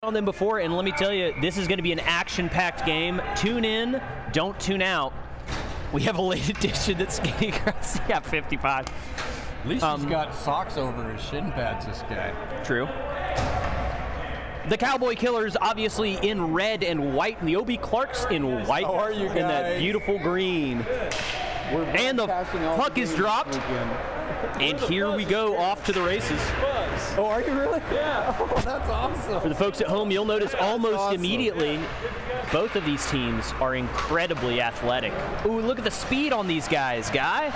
On them before, and let me tell you, this is going to be an action-packed game. Tune in, don't tune out. We have a late edition that's getting across. Yeah, 55. At least he's got socks over his shin pads, this guy. True. The Cowboy Killers, obviously in red and white, and the OB Clarks in white. How are you guys? In that beautiful green. And the puck is dropped. And here we go, off to the races. Oh, are you really? Yeah. Oh, that's awesome. For the folks at home, you'll notice almost immediately, both of these teams are incredibly athletic. Ooh, look at the speed on these guys, Guy.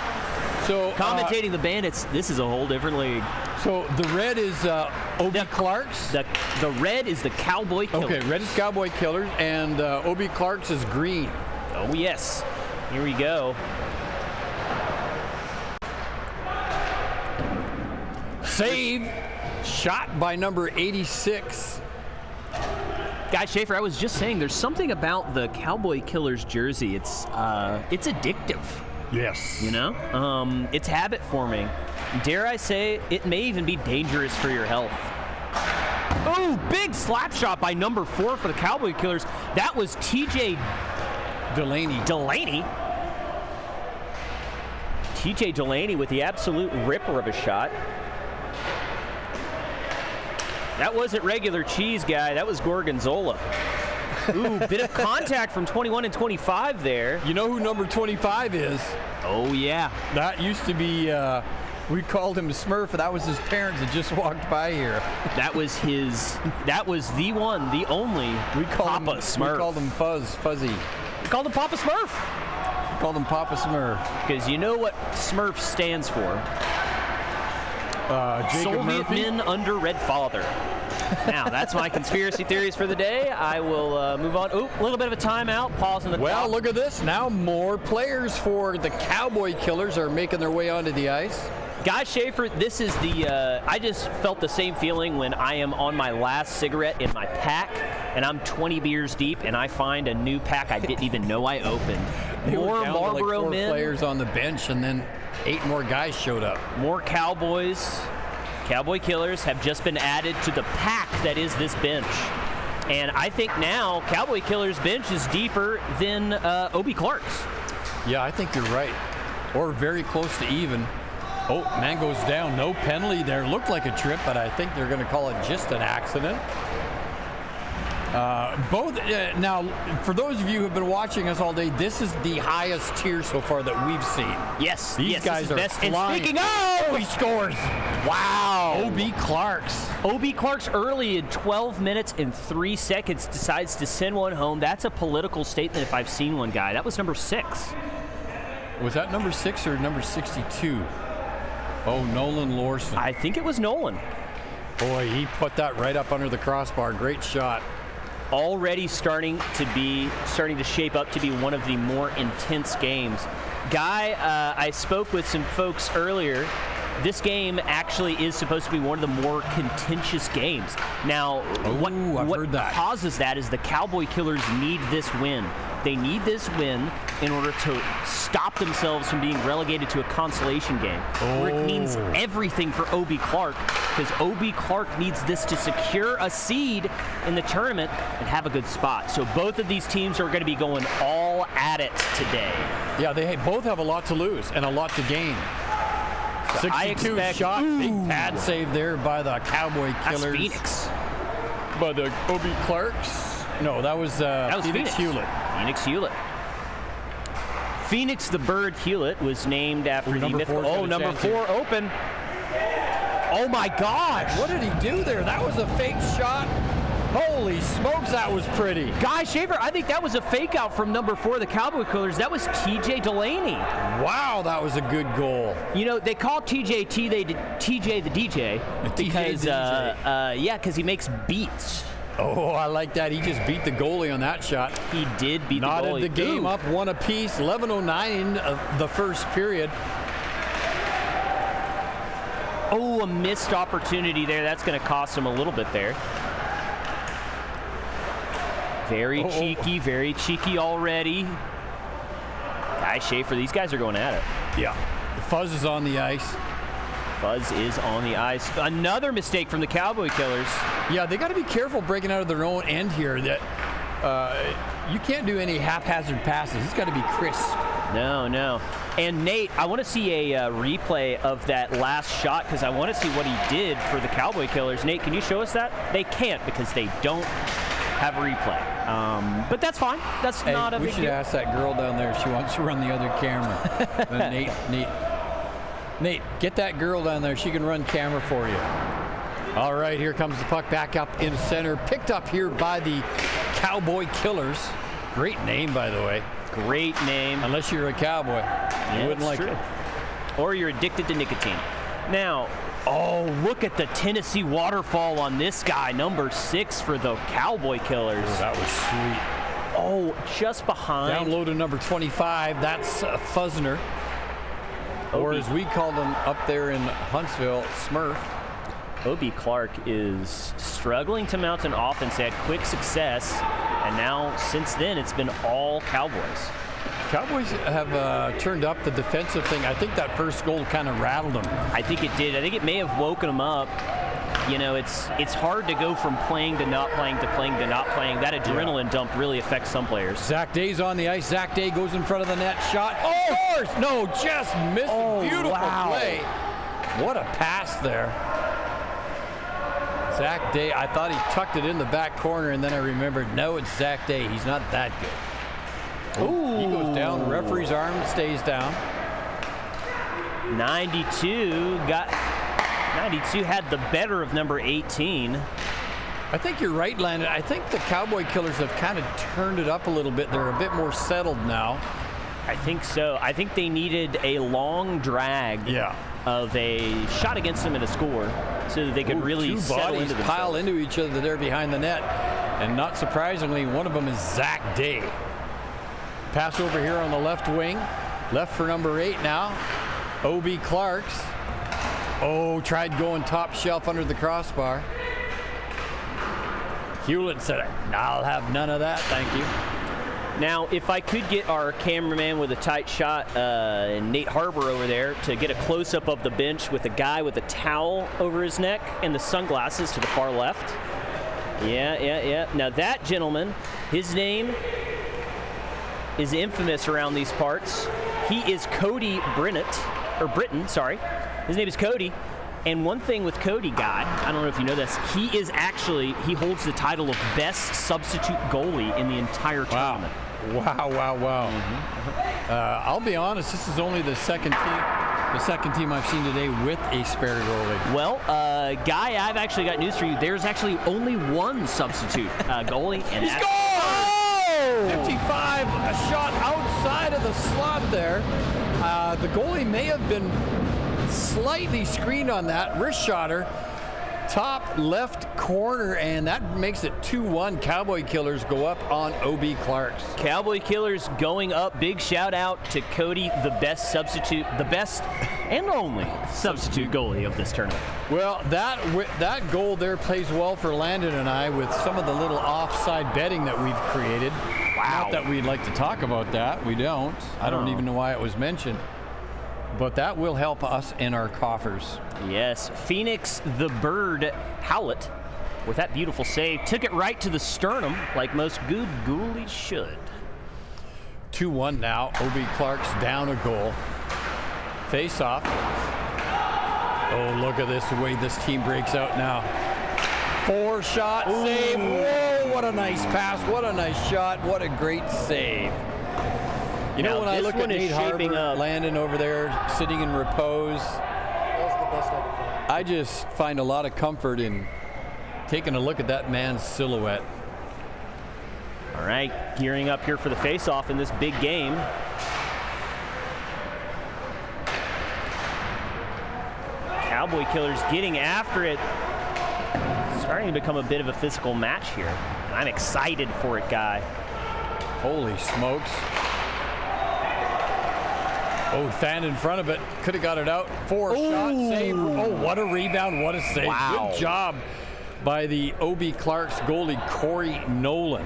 So commentating the Bandits, this is a whole different league. So the red is OB Clarks? The red is the Cowboy Killers. Okay, red is Cowboy Killers, and OB Clarks is green. Oh, yes. Here we go. Save, shot by number 86. Guy Schaefer, I was just saying, there's something about the Cowboy Killers jersey. It's addictive. Yes. You know, it's habit forming. Dare I say, it may even be dangerous for your health. Oh, big slap shot by number 4 for the Cowboy Killers. That was TJ Delaney. TJ Delaney with the absolute ripper of a shot. That wasn't regular cheese, Guy. That was Gorgonzola. Ooh, bit of contact from 21 and 25 there. You know who number 25 is? Oh, yeah. That used to be, we called him Smurf, and that was his parents that just walked by here. That was the one, the only Papa Smurf. We called him Fuzzy. We called him Papa Smurf. We called him Papa Smurf. Because you know what Smurf stands for? Jacob Soviet Murphy? men under Red Father. Now, that's my conspiracy theories for the day. I will move on. Oop, a little bit of a timeout. Pause in the Well, clock. look at this. Now more players for the Cowboy Killers are making their way onto the ice. Guy Schaefer, this is the, I just felt the same feeling when I am on my last cigarette in my pack, and I'm 20 beers deep, and I find a new pack I didn't even know I opened. More Marlboro men. 4 players on the bench, and then 8 more guys showed up. More Cowboys. Cowboy Killers have just been added to the pack that is this bench. And I think now Cowboy Killers bench is deeper than OB Clark's. Yeah, I think you're right. Or very close to even. Oh, man goes down. No penalty there. Looked like a trip, but I think they're going to call it just an accident. Now, for those of you who have been watching us all day, this is the highest tier so far that we've seen. Yes, these guys are best. flying. And speaking of, he scores. Wow. OB Clarks. OB Clarks early in 12 minutes and 3 seconds decides to send one home. That's a political statement if I've seen one, Guy. That was number 6. Was that number 6 or number 62? Oh, Nolan Lorson. I think it was Nolan. Boy, he put that right up under the crossbar. Great shot. Already starting to shape up to be one of the more intense games. Guy, I spoke with some folks earlier. This game actually is supposed to be one of the more contentious games. Now, what causes that is the Cowboy Killers need this win. They need this win in order to stop themselves from being relegated to a consolation game. Where it means everything for OB Clark, because OB Clark needs this to secure a seed in the tournament and have a good spot. So both of these teams are going to be going all at it today. Yeah, they both have a lot to lose and a lot to gain. 62 shot, big pad save there by the Cowboy Killers. That's Phoenix. By the OB Clarks. No, that was Phoenix Hewlett. Phoenix Hewlett. Phoenix the Bird Hewlett was named after the mythical. Oh, number 4 open. Oh my gosh! What did he do there? That was a fake shot. Holy smokes, that was pretty. Guy Schaefer, I think that was a fake out from number 4, the Cowboy Killers. That was TJ Delaney. Wow, that was a good goal. You know, they call TJ the DJ because, because he makes beats. Oh, I like that. He just beat the goalie on that shot. He did beat the goalie. Knotted the game up, one apiece. 11:09 in the first period. Oh, a missed opportunity there. That's going to cost him a little bit there. Very cheeky already. Guy Schaefer, these guys are going at it. Yeah. Fuzz is on the ice. Fuzz is on the ice. Another mistake from the Cowboy Killers. Yeah, they got to be careful breaking out of their own end here. That you can't do any haphazard passes. It's got to be crisp. No. And Nate, I want to see a replay of that last shot because I want to see what he did for the Cowboy Killers. Nate, can you show us that? They can't because they don't have a replay. But that's fine. That's not a big deal. We should ask that girl down there if she wants to run the other camera. Nate, get that girl down there. She can run camera for you. All right, here comes the puck back up in center. Picked up here by the Cowboy Killers. Great name, by the way. Great name. Unless you're a cowboy. You wouldn't like it. Or you're addicted to nicotine. Now, look at the Tennessee waterfall on this guy, number 6 for the Cowboy Killers. Oh, that was sweet. Just behind. Down low to number 25. That's Fuzzner. Or as we call them up there in Huntsville, Smurf. Obi Clark is struggling to mount an offense. They had quick success, and now since then it's been all Cowboys. Cowboys have turned up the defensive thing. I think that first goal kind of rattled them. I think it did. I think it may have woken them up. You know, it's hard to go from playing to not playing to playing to not playing. That adrenaline dump really affects some players. Zach Day's on the ice. Zach Day goes in front of the net. Shot. Oh! No, just missed. Beautiful play. What a pass there. Zach Day, I thought he tucked it in the back corner, and then I remembered, no, it's Zach Day. He's not that good. Ooh. He goes down. Referee's arm stays down. 92 had the better of number 18. I think you're right, Landon. I think the Cowboy Killers have kind of turned it up a little bit. They're a bit more settled now. I think so. I think they needed a long drag of a shot against them and a score so that they could really settle into themselves. Pile into each other there behind the net. And not surprisingly, one of them is Zach Day. Pass over here on the left wing. Left for number 8 now. O.B. Clarks. Tried going top shelf under the crossbar. Hewlett said, I'll have none of that, thank you. Now, if I could get our cameraman with a tight shot, Nate Harbor over there, to get a close-up of the bench with a guy with a towel over his neck and the sunglasses to the far left. Yeah. Now that gentleman, his name is infamous around these parts. He is Cody Britton. His name is Cody. And one thing with Cody, Guy, I don't know if you know this, he holds the title of best substitute goalie in the entire tournament. Wow. I'll be honest, this is only the second team I've seen today with a spare goalie. Well, Guy, I've actually got news for you. There's actually only one substitute goalie. And he scored! 55, a shot outside of the slot there. The goalie may have been slightly screened on that. Wrist shotter, top left corner, and that makes it 2-1. Cowboy Killers go up on O.B. Clarks. Cowboy Killers going up. Big shout out to Cody, the best and only substitute goalie of this tournament. Well, that goal there plays well for Landon and I with some of the little offside betting that we've created. Wow. Not that we'd like to talk about that. We don't. I don't even know why it was mentioned. But that will help us in our coffers. Yes. Phoenix the Bird Howlett, with that beautiful save, took it right to the sternum like most good goalies should. 2-1 now. O.B. Clark's down a goal. Face off. Oh, look at this, the way this team breaks out now. 4-shot save. Whoa, what a nice pass. What a nice shot. What a great save. You know, when I look at Nate Harbor, Landon over there sitting in repose, That's the best I can find. I just find a lot of comfort in taking a look at that man's silhouette. All right, gearing up here for the face-off in this big game. Cowboy Killers getting after it. Starting to become a bit of a physical match here. And I'm excited for it, Guy. Holy smokes. Fan in front of it. Could have got it out. 4-shot save. Oh, what a rebound. What a save. Wow. Good job by the O.B. Clark's goalie, Corey Nolan.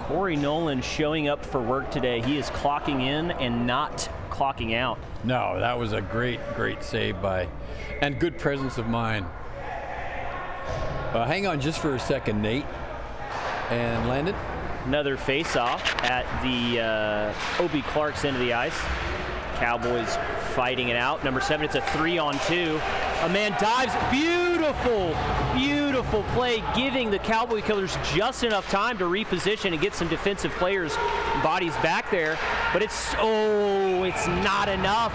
Corey Nolan showing up for work today. He is clocking in and not clocking out. No, that was a great save and good presence of mind. Hang on just for a second, Nate. And Landon. Another face-off at the Obie Clark's end of the ice. Cowboys fighting it out. Number 7, it's a 3-on-2. A man dives. Beautiful, beautiful play, giving the Cowboy Killers just enough time to reposition and get some defensive players' bodies back there. But it's not enough.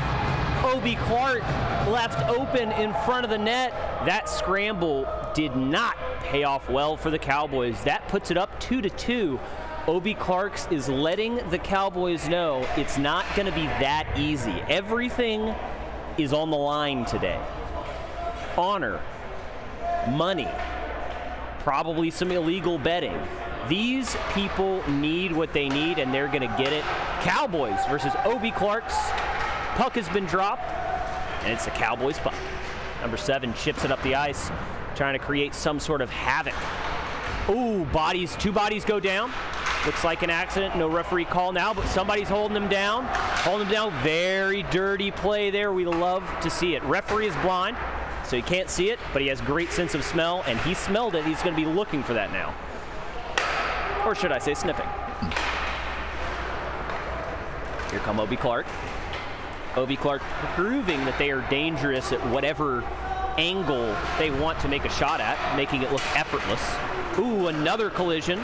Obie Clark left open in front of the net. That scramble did not pay off well for the Cowboys. That puts it up 2-2. Obie Clark's is letting the Cowboys know it's not going to be that easy. Everything is on the line today. Honor, money, probably some illegal betting. These people need what they need, and they're going to get it. Cowboys versus Obie Clark's. Puck has been dropped, and it's the Cowboys' puck. Number 7 chips it up the ice, trying to create some sort of havoc. Ooh, two bodies go down. Looks like an accident, no referee call now, but somebody's holding them down. Very dirty play there. We love to see it. Referee is blind, so he can't see it, but he has great sense of smell, and he smelled it. He's going to be looking for that now. Or should I say sniffing. Here come Obie Clark. Obie Clark proving that they are dangerous at whatever angle they want to make a shot at, making it look effortless. Ooh, another collision.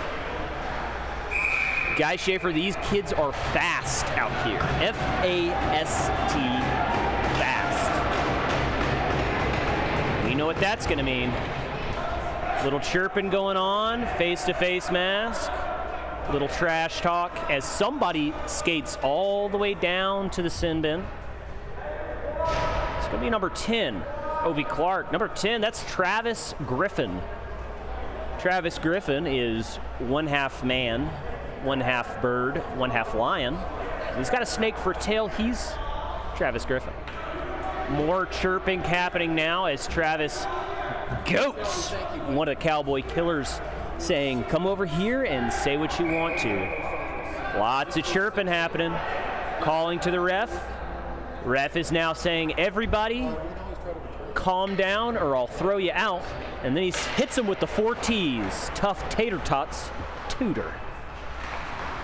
Guy Schaefer, these kids are fast out here. F-A-S-T, fast. We know what that's going to mean. Little chirping going on, face-to-face mask. Little trash talk as somebody skates all the way down to the sin bin. It's going to be number 10, Obie Clark. Number 10, that's Travis Griffin. Travis Griffin is 1/2 man, 1/2 bird, 1/2 lion. He's got a snake for a tail. He's Travis Griffin. More chirping happening now as Travis goats one of the Cowboy Killers, saying, come over here and say what you want to. Lots of chirping happening. Calling to the ref. Ref is now saying, everybody calm down or I'll throw you out. And then he hits him with the 4 T's. Tough tater tots, tutor.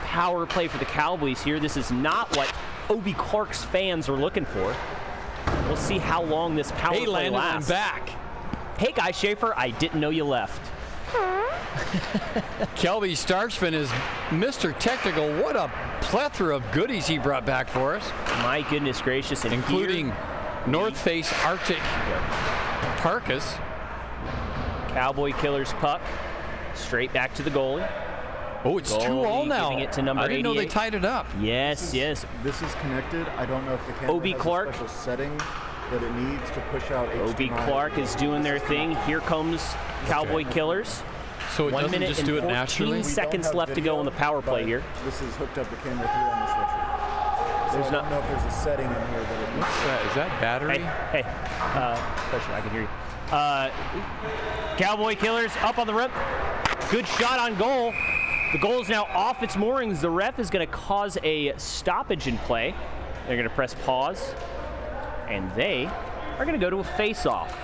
Power play for the Cowboys here. This is not what Obie Clark's fans are looking for. We'll see how long this power play Landon, lasts. I'm back. Hey, Guy Schaefer, I didn't know you left. Kelby Starksman is Mr. Technical. What a plethora of goodies he brought back for us. My goodness gracious. And including North Face Arctic Parkas. Cowboy Killers puck. Straight back to the goalie. Oh, it's 2-2 now. Giving it to number I didn't 88. know they tied it up. Yes. This is connected. I don't know if the camera Obie has Clark. a special setting that it needs to push out Obie Clark is doing their thing. Here comes Cowboy Killers. So it 1 doesn't minute just and do it 14 naturally? seconds left to go on the power play here. This is hooked up to camera 3 on the switcher. So I don't know if there's a setting in here that it needs. Is that battery? Hey, pressure, I can hear you. Cowboy Killers up on the rim. Good shot on goal. The goal is now off its moorings. The ref is going to cause a stoppage in play. They're going to press pause, and they are going to go to a face-off.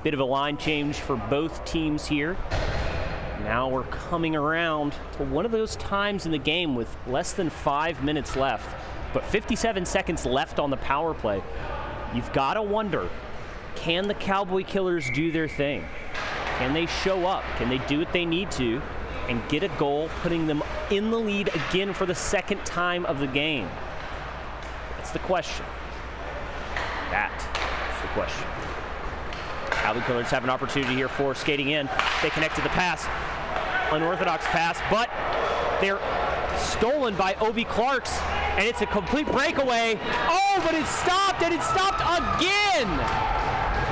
Bit of a line change for both teams here. Now we're coming around to one of those times in the game with less than 5 minutes left, but 57 seconds left on the power play. You've got to wonder, can the Cowboy Killers do their thing? Can they show up? Can they do what they need to and get a goal, putting them in the lead again for the second time of the game? That's the question. That's the question. Cowboy Killers have an opportunity here for skating in. They connect to the pass. Unorthodox pass, but they're stolen by Obie Clark's, and it's a complete breakaway. Oh, but it's stopped, and it's stopped again!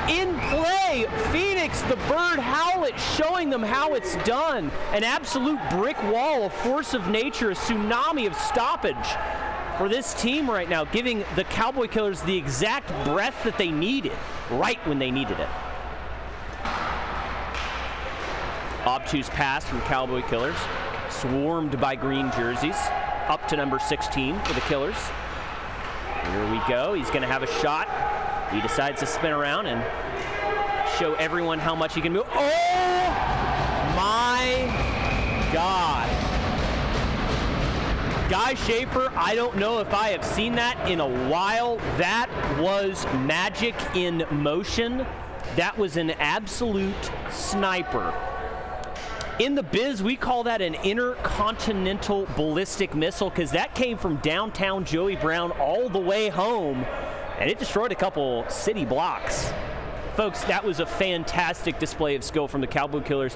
In play, Phoenix, the Bird Howlett, showing them how it's done. An absolute brick wall, a force of nature, a tsunami of stoppage for this team right now, giving the Cowboy Killers the exact breath that they needed, right when they needed it. Obtuse pass from Cowboy Killers, swarmed by green jerseys. up to number 16 for the Killers. Here we go. He's going to have a shot. He decides to spin around and show everyone how much he can move. Oh my God. Guy Schaefer, I don't know if I have seen that in a while. That was magic in motion. That was an absolute sniper. In the biz, we call that an intercontinental ballistic missile because that came from downtown Joey Brown all the way home, and it destroyed a couple city blocks. Folks, that was a fantastic display of skill from the Cowboy Killers.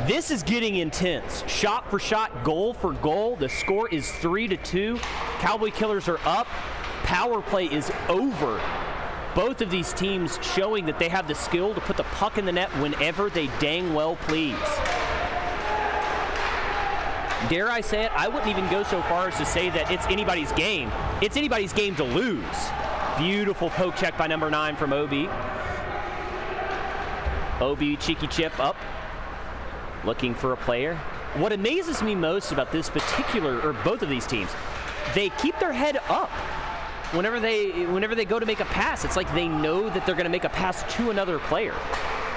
This is getting intense. Shot for shot, goal for goal. The score is 3-2. Cowboy Killers are up. Power play is over. Both of these teams showing that they have the skill to put the puck in the net whenever they dang well please. Dare I say it, I wouldn't even go so far as to say that it's anybody's game. It's anybody's game to lose. Beautiful poke check by number 9 from OB. OB cheeky chip up, looking for a player. What amazes me most about this particular, or both of these teams, they keep their head up. Whenever they go to make a pass, it's like they know that they're going to make a pass to another player.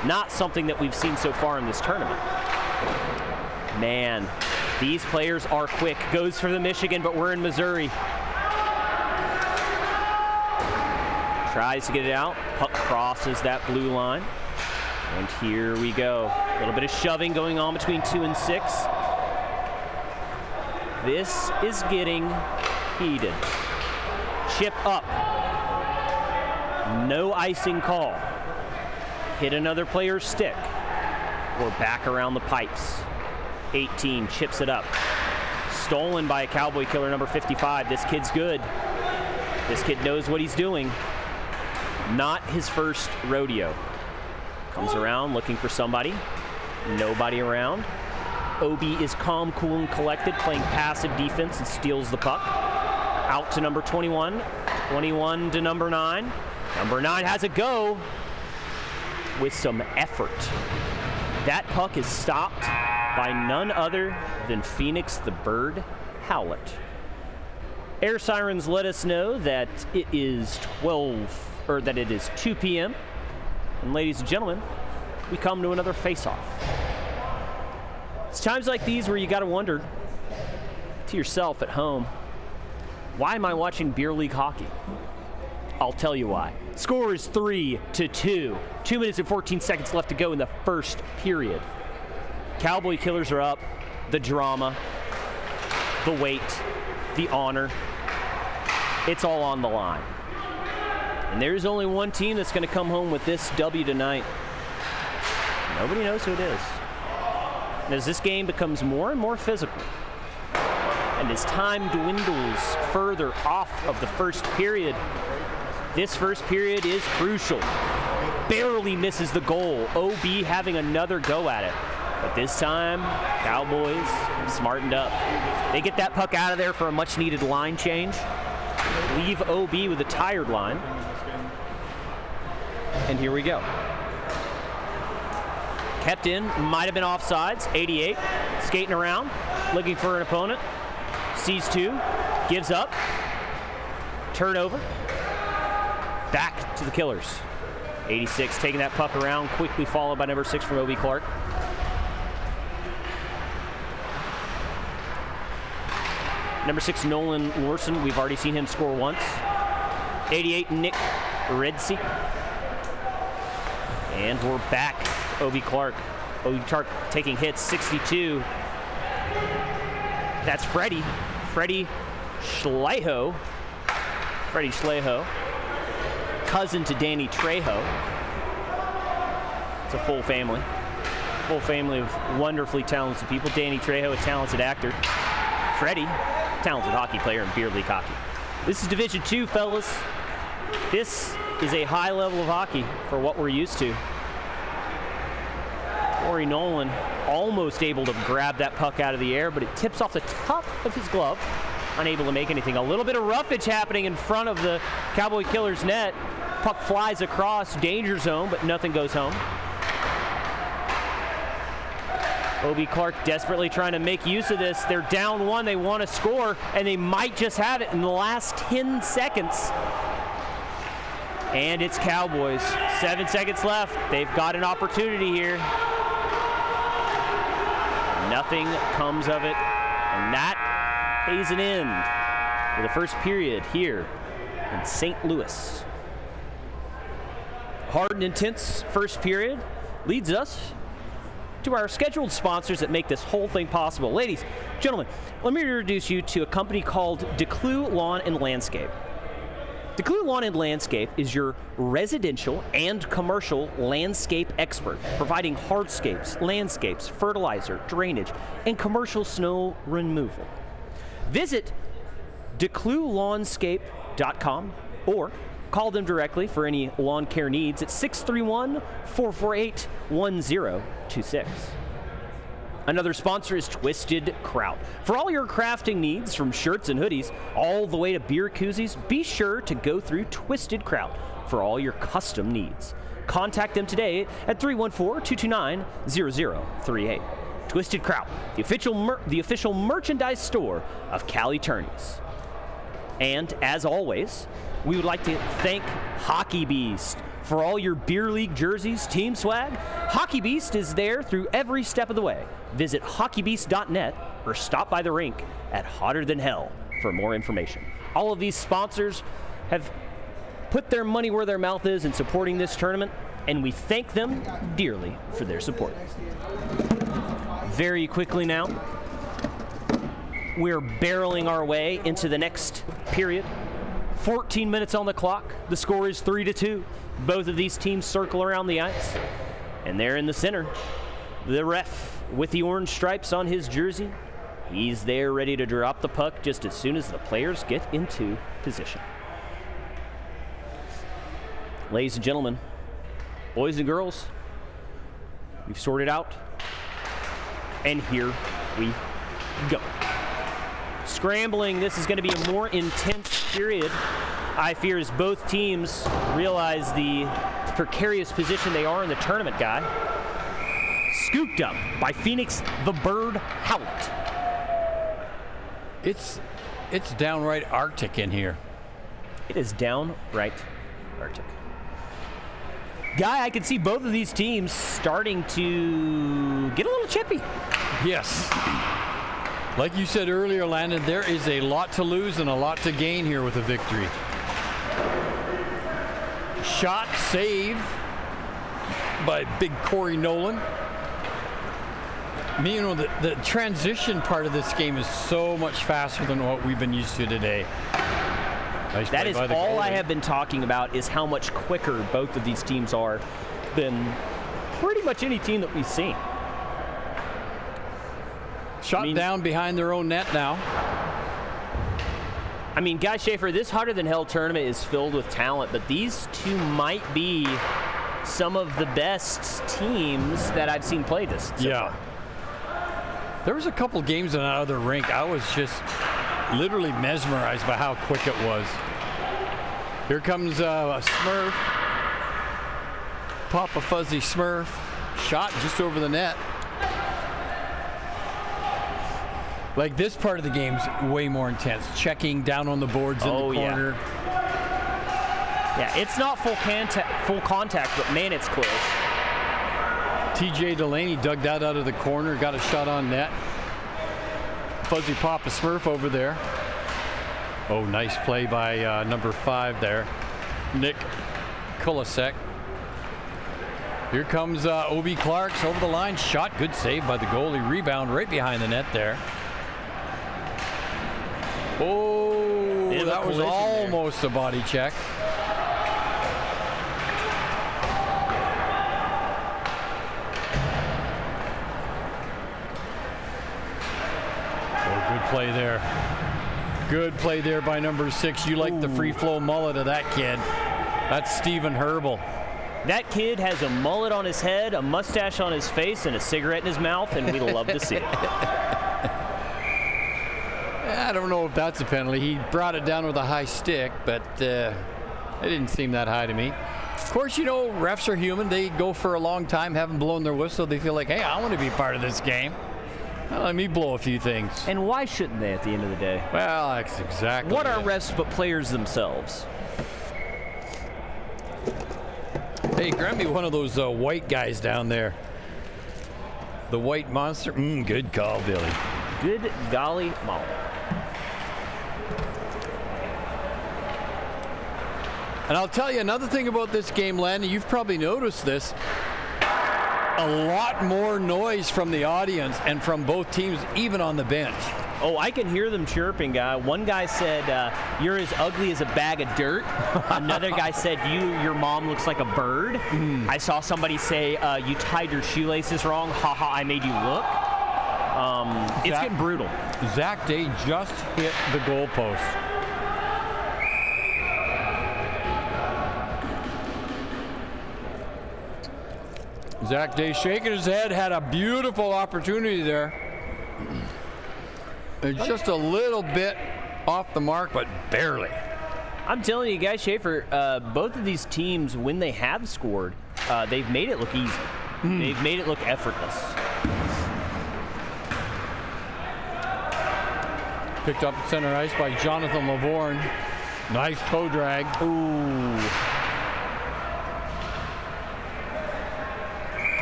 Not something that we've seen so far in this tournament. Man, these players are quick. Goes for the Michigan, but we're in Missouri. Tries to get it out. Puck crosses that blue line. And here we go. A little bit of shoving going on between 2 and 6. This is getting heated. Chip up. No icing call. Hit another player's stick. We're back around the pipes. 18 chips it up. Stolen by a Cowboy Killer, number 55. This kid's good. This kid knows what he's doing. Not his first rodeo. Comes around looking for somebody. Nobody around. OB is calm, cool, and collected, playing passive defense and steals the puck. Out to number 21. 21 to number 9. Number 9 has a go with some effort. That puck is stopped by none other than Phoenix the Bird Howlett. Air sirens let us know that it is 2 p.m. And ladies and gentlemen, we come to another face-off. It's times like these where you gotta wonder to yourself at home, why am I watching beer league hockey? I'll tell you why. Score is 3-2. 2 minutes and 14 seconds left to go in the first period. Cowboy Killers are up. The drama, the weight, the honor, it's all on the line. And there's only one team that's going to come home with this W tonight. Nobody knows who it is. And as this game becomes more and more physical, and as time dwindles further off of the first period, this first period is crucial. Barely misses the goal. OB having another go at it. But this time, Cowboys have smartened up. They get that puck out of there for a much-needed line change. Leave OB with a tired line. And here we go. Kept in, might have been offsides. 88, skating around, looking for an opponent. Sees 2, gives up. Turnover. Back to the Killers. 86 taking that puck around, quickly followed by number 6 from OB Clark. Number 6, Nolan Larson. We've already seen him score once. 88, Nick Redsey. And we're back. OB Clark. OB Clark taking hits. 62. That's Freddie. Freddie Schleiho. Freddie Schleiho. Cousin to Danny Trejo. It's a full family. Full family of wonderfully talented people. Danny Trejo, a talented actor. Freddie, talented hockey player in beer league hockey. This is Division II, fellas. This is a high level of hockey for what we're used to. Corey Nolan almost able to grab that puck out of the air, but it tips off the top of his glove. Unable to make anything. A little bit of roughage happening in front of the Cowboy Killers net. Puck flies across danger zone, but nothing goes home. OB Clark desperately trying to make use of this. They're down 1. They want to score, and they might just have it in the last 10 seconds. And it's Cowboys. 7 seconds left. They've got an opportunity here. Nothing comes of it, and that pays an end for the first period here in St. Louis. Hard and intense first period leads us to our scheduled sponsors that make this whole thing possible. Ladies, gentlemen, let me introduce you to a company called DeClue Lawn and Landscape. DeClue Lawn and Landscape is your residential and commercial landscape expert, providing hardscapes, landscapes, fertilizer, drainage, and commercial snow removal. Visit DeClueLawnscape.com or call them directly for any lawn care needs at 631-448-1026. Another sponsor is Twisted Kraut. For all your crafting needs, from shirts and hoodies all the way to beer koozies, be sure to go through Twisted Kraut for all your custom needs. Contact them today at 314-229-0038. Twisted Kraut, the official merchandise store of Cali Tourneys. And as always, we would like to thank Hockey Beast for all your beer league jerseys, team swag. Hockey Beast is there through every step of the way. Visit hockeybeast.net or stop by the rink at Hotter Than Hell for more information. All of these sponsors have put their money where their mouth is in supporting this tournament, and we thank them dearly for their support. Very quickly now, we're barreling our way into the next period. 14 minutes on the clock. The score is 3-2. Both of these teams circle around the ice, and there in the center, the ref with the orange stripes on his jersey. He's there ready to drop the puck just as soon as the players get into position. Ladies and gentlemen, boys and girls, we've sorted out, and here we go. Scrambling, this is going to be a more intense period, I fear, as both teams realize the precarious position they are in the tournament, Guy. Scooped up by Phoenix the Bird Howlett. It's downright Arctic in here. It is downright Arctic. Guy, I can see both of these teams starting to get a little chippy. Yes. Like you said earlier, Landon, there is a lot to lose and a lot to gain here with a victory. Shot, save by big Corey Nolan. I mean, you know, the transition part of this game is so much faster than what we've been used to today. Nice that is all I goalie. have been talking about, is how much quicker both of these teams are than pretty much any team that we've seen. Shot down behind their own net now. I mean, Guy Schaefer, this Hotter Than Hell tournament is filled with talent, but these two might be some of the best teams that I've seen play this so far. There was a couple games in that other rink. I was just literally mesmerized by how quick it was. Here comes a Smurf. Papa Fuzzy Smurf. Shot just over the net. Like, this part of the game's way more intense. Checking down on the boards in the corner. Yeah, it's not full contact, but man, it's close. TJ Delaney dug that out of the corner, got a shot on net. Fuzzy Papa Smurf over there. Oh, nice play by number 5 there, Nick Kulisek. Here comes OB Clarks over the line. Shot, good save by the goalie. Rebound right behind the net there. Oh, that was almost a body check. Oh, good play there. Good play there by number 6. You like the free flow mullet of that kid. That's Stephen Herbal. That kid has a mullet on his head, a mustache on his face, and a cigarette in his mouth, and we love to see it. I don't know if that's a penalty. He brought it down with a high stick, but it didn't seem that high to me. Of course, you know, refs are human. They go for a long time, haven't blown their whistle. They feel like, hey, I want to be part of this game. Well, let me blow a few things. And why shouldn't they at the end of the day? Well, that's exactly What are it. refs but players themselves? Hey, grab me one of those white guys down there. The white monster. Good call, Billy. Good golly molly. And I'll tell you another thing about this game, Landon. You've probably noticed this. A lot more noise from the audience and from both teams, even on the bench. Oh, I can hear them chirping, guy. One guy said, you're as ugly as a bag of dirt. Another guy said, your mom looks like a bird. I saw somebody say, you tied your shoelaces wrong. Ha ha, I made you look. It's getting brutal. Zach Day just hit the goalpost. Zach Day shaking his head, had a beautiful opportunity there. It's just a little bit off the mark, but barely. I'm telling you, Guy Schaefer, both of these teams, when they have scored, they've made it look easy. They've made it look effortless. Picked up at center ice by Jonathan Lavorne. Nice toe drag. Ooh.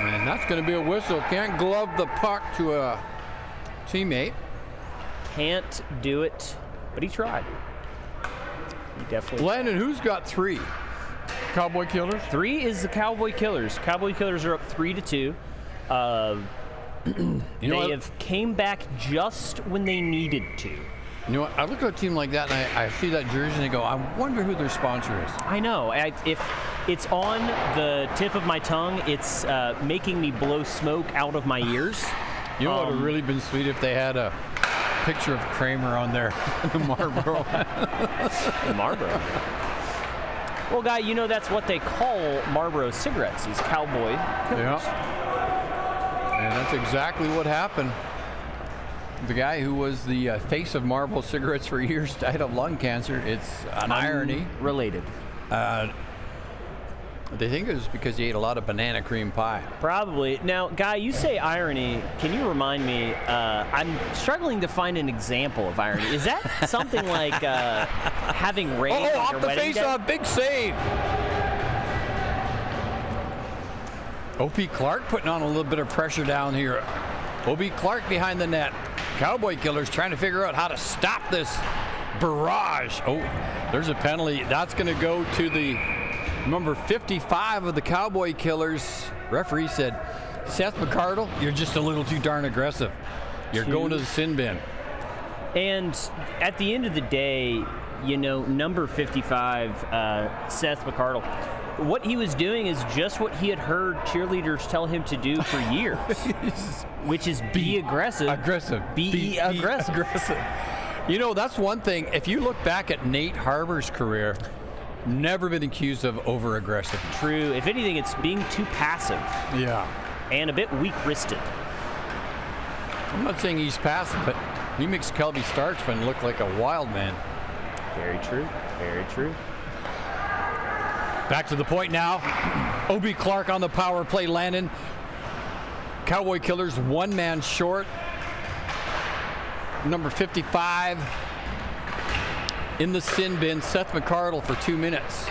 And that's going to be a whistle. Can't glove the puck to a teammate. Can't do it, but he tried. He definitely. Landon, who's got 3? Cowboy Killers? 3 is the Cowboy Killers. Cowboy Killers are up 3-2. They have came back just when they needed to. You know what? I look at a team like that and I see that jersey and I go, I wonder who their sponsor is. I know. If it's on the tip of my tongue, it's making me blow smoke out of my ears. You know what would have really been sweet if they had a picture of Kramer on there, the Marlboro. The Marlboro. Well, Guy, you know that's what they call Marlboro cigarettes, these Cowboy Killers. Yeah. And that's exactly what happened. The guy who was the face of Marlboro cigarettes for years died of lung cancer. It's an irony. Related. They think it was because he ate a lot of banana cream pie. Probably. Now, Guy, you say irony. Can you remind me? I'm struggling to find an example of irony. Is that something like having rain on your off the wedding day? face-off, big save. O.P. Clark putting on a little bit of pressure down here. O.B. Clark behind the net. Cowboy Killers trying to figure out how to stop this barrage. Oh, there's a penalty. That's going to go to the number 55 of the Cowboy Killers. Referee said, Seth McCardle, you're just a little too darn aggressive. You're going to the sin bin. And at the end of the day, you know, number 55, Seth McCardle, what he was doing is just what he had heard cheerleaders tell him to do for years, which is be aggressive. Be aggressive. You know, that's one thing. If you look back at Nate Harbor's career, never been accused of over-aggressive. True. If anything, it's being too passive. Yeah. And a bit weak-wristed. I'm not saying he's passive, but he makes Kelby Starchman look like a wild man. Very true. Very true. Back to the point now. O.B. Clark on the power play, Landon. Cowboy Killers one man short. Number 55 in the sin bin, Seth McCardle for 2 minutes.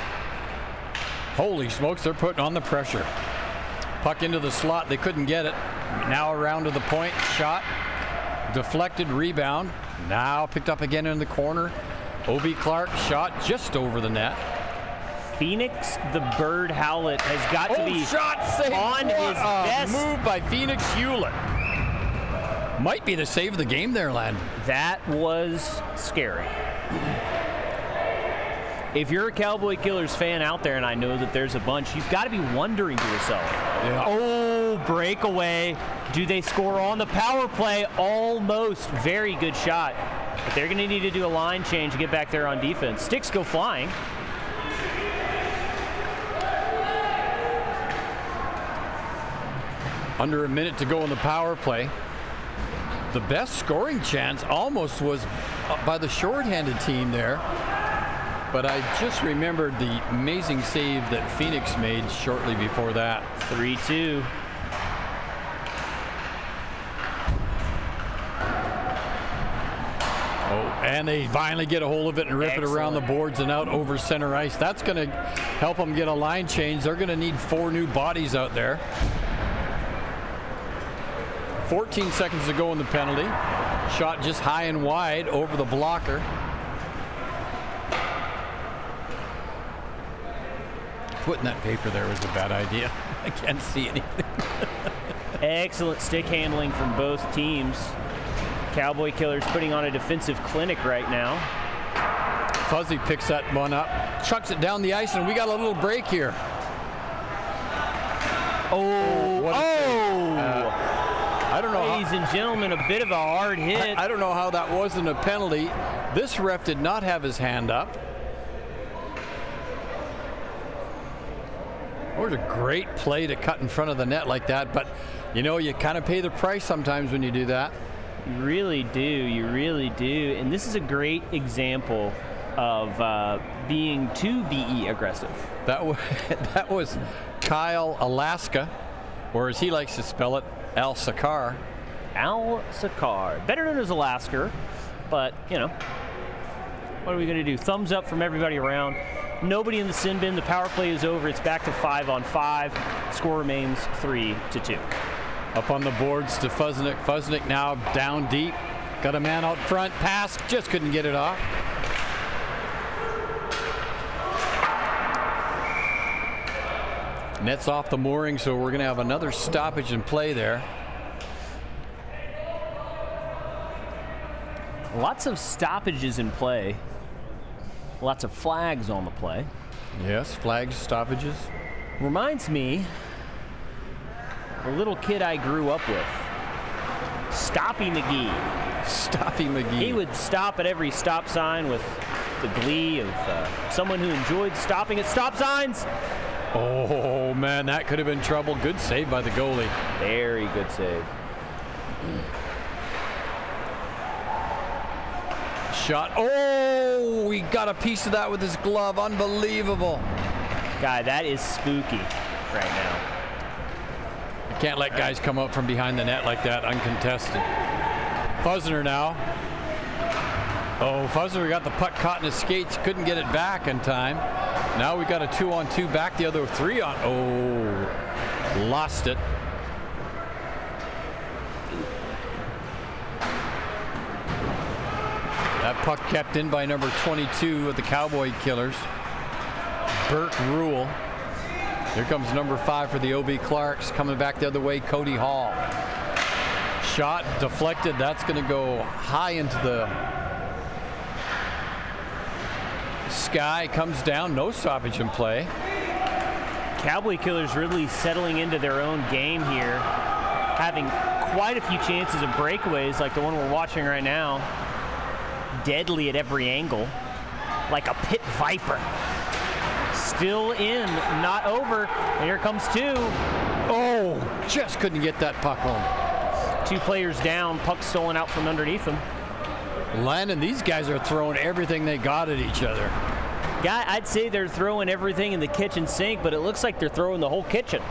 Holy smokes, they're putting on the pressure. Puck into the slot, they couldn't get it. Now around to the point, shot, deflected, rebound. Now picked up again in the corner. O.B. Clark shot just over the net. Phoenix, the Bird Howlett, has got to be shot saved. on What his best move by Phoenix Hewlett. Might be the save of the game there, Landon. That was scary. If you're a Cowboy Killers fan out there, and I know that there's a bunch, you've got to be wondering to yourself, oh, breakaway. Do they score on the power play? Almost. Very good shot. But they're going to need to do a line change to get back there on defense. Sticks go flying. Under a minute to go in the power play. The best scoring chance almost was by the shorthanded team there. But I just remembered the amazing save that Phoenix made shortly before that. 3-2. And they finally get a hold of it and rip it around the boards and out over center ice. That's going to help them get a line change. They're going to need 4 new bodies out there. 14 seconds to go in the penalty. Shot just high and wide over the blocker. Putting that paper there was a bad idea. I can't see anything. Excellent stick handling from both teams. Cowboy Killers putting on a defensive clinic right now. Fuzzy picks that one up, chucks it down the ice, and we got a little break here. I don't know. Ladies and gentlemen, a bit of a hard hit. I don't know how that wasn't a penalty. This ref did not have his hand up. It was a great play to cut in front of the net like that, but you know, you kind of pay the price sometimes when you do that. You really do. You really do. And this is a great example of being too BE aggressive. That was Kyle Alaska, or as he likes to spell it, Al Sakar. Al Sakar. Better known as Alaska, but, you know, what are we going to do? Thumbs up from everybody around. Nobody in the sin bin. The power play is over. It's back to 5-on-5. Score remains 3-2. Up on the boards to Fuznik. Fuznik now down deep. Got a man out front. Pass. Just couldn't get it off. Net's off the mooring, so we're going to have another stoppage in play there. Lots of stoppages in play. Lots of flags on the play. Yes, flags, stoppages. Reminds me a little kid I grew up with, Stoppy McGee. Stoppy McGee. He would stop at every stop sign with the glee of someone who enjoyed stopping at stop signs. Oh, man, that could have been trouble. Good save by the goalie. Very good save. Shot. Oh, he got a piece of that with his glove. Unbelievable. Guy, that is spooky right now. Can't let guys come up from behind the net like that uncontested. Fuzzner now. Oh, Fuzzner got the puck caught in his skates. Couldn't get it back in time. Now we got a 2-on-2 back. The other 3-on. Oh, lost it. That puck kept in by number 22 of the Cowboy Killers, Burt Rule. Here comes number 5 for the OB Clarks, coming back the other way, Cody Hall. Shot deflected. That's going to go high into the sky. Comes down. No stoppage in play. Cowboy Killers really settling into their own game here, having quite a few chances of breakaways like the one we're watching right now. Deadly at every angle, like a pit viper. Still in, not over. And here comes 2. Oh, just couldn't get that puck home. 2 players down, puck stolen out from underneath them. Landon, these guys are throwing everything they got at each other. Guy, I'd say they're throwing everything in the kitchen sink, but it looks like they're throwing the whole kitchen.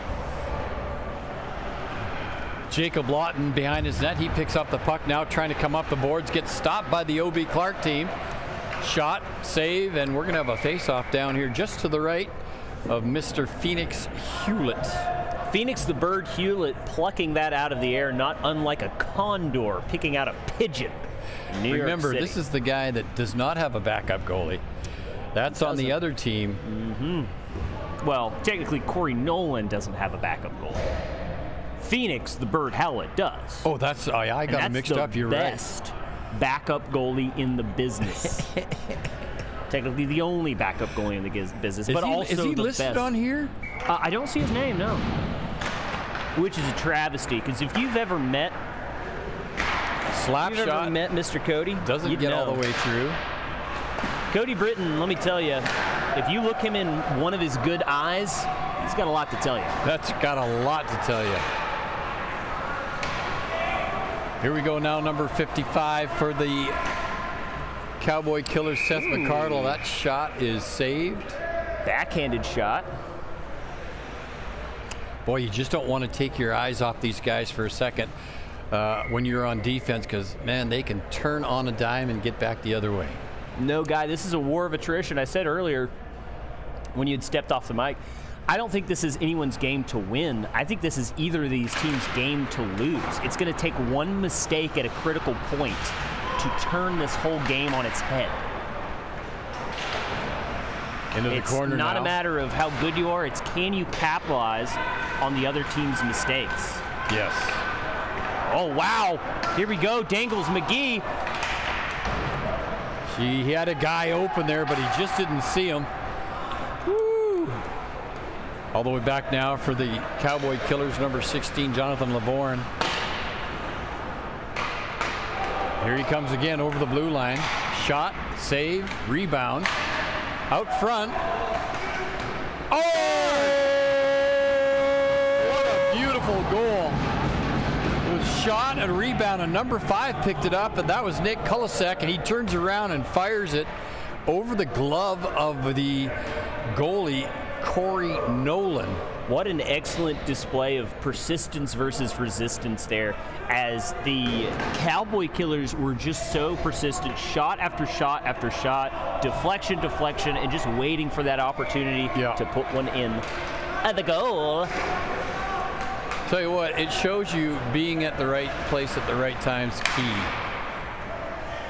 Jacob Lawton behind his net. He picks up the puck now, trying to come up the boards. Gets stopped by the OB Clark team. Shot, save, and we're going to have a face-off down here just to the right of Mr. Phoenix Hewlett. Phoenix the Bird Hewlett plucking that out of the air, not unlike a condor picking out a pigeon. Remember, this is the guy that does not have a backup goalie. That's on the other team. Mm-hmm. Well, technically, Corey Nolan doesn't have a backup goalie. Phoenix the Bird Hewlett does. Oh, I got it mixed up. You're right. Best backup goalie in the business. Technically the only backup goalie in the business, but also is he the listed best. On here? I don't see his name, no. Which is a travesty, because if you've ever met Mr. Cody, doesn't get all the way through. Cody Britton, let me tell you, if you look him in one of his good eyes, he's got a lot to tell you. That's got a lot to tell you. Here we go now, number 55 for the Cowboy killer Seth McCardle. That shot is saved. Backhanded shot. Boy, you just don't want to take your eyes off these guys for a second when you're on defense, because, man, they can turn on a dime and get back the other way. No, Guy, this is a war of attrition. I said earlier when you had stepped off the mic, I don't think this is anyone's game to win. I think this is either of these teams' game to lose. It's going to take one mistake at a critical point to turn this whole game on its head. Into the corner It's not now. a matter of how good you are. It's can you capitalize on the other team's mistakes. Yes. Oh, wow. Here we go. Dangles McGee. He had a guy open there, but he just didn't see him. Woo. All the way back now for the Cowboy Killers, number 16, Jonathan LeBourne. Here he comes again over the blue line. Shot, save, rebound. Out front. Oh! What a beautiful goal. It was shot and rebound, and number 5 picked it up, and that was Nick Kulisek, and he turns around and fires it over the glove of the goalie, Corey Nolan. What an excellent display of persistence versus resistance there, as the Cowboy Killers were just so persistent, shot after shot after shot, deflection, and just waiting for that opportunity to put one in at the goal. Tell you what, it shows you being at the right place at the right time's key.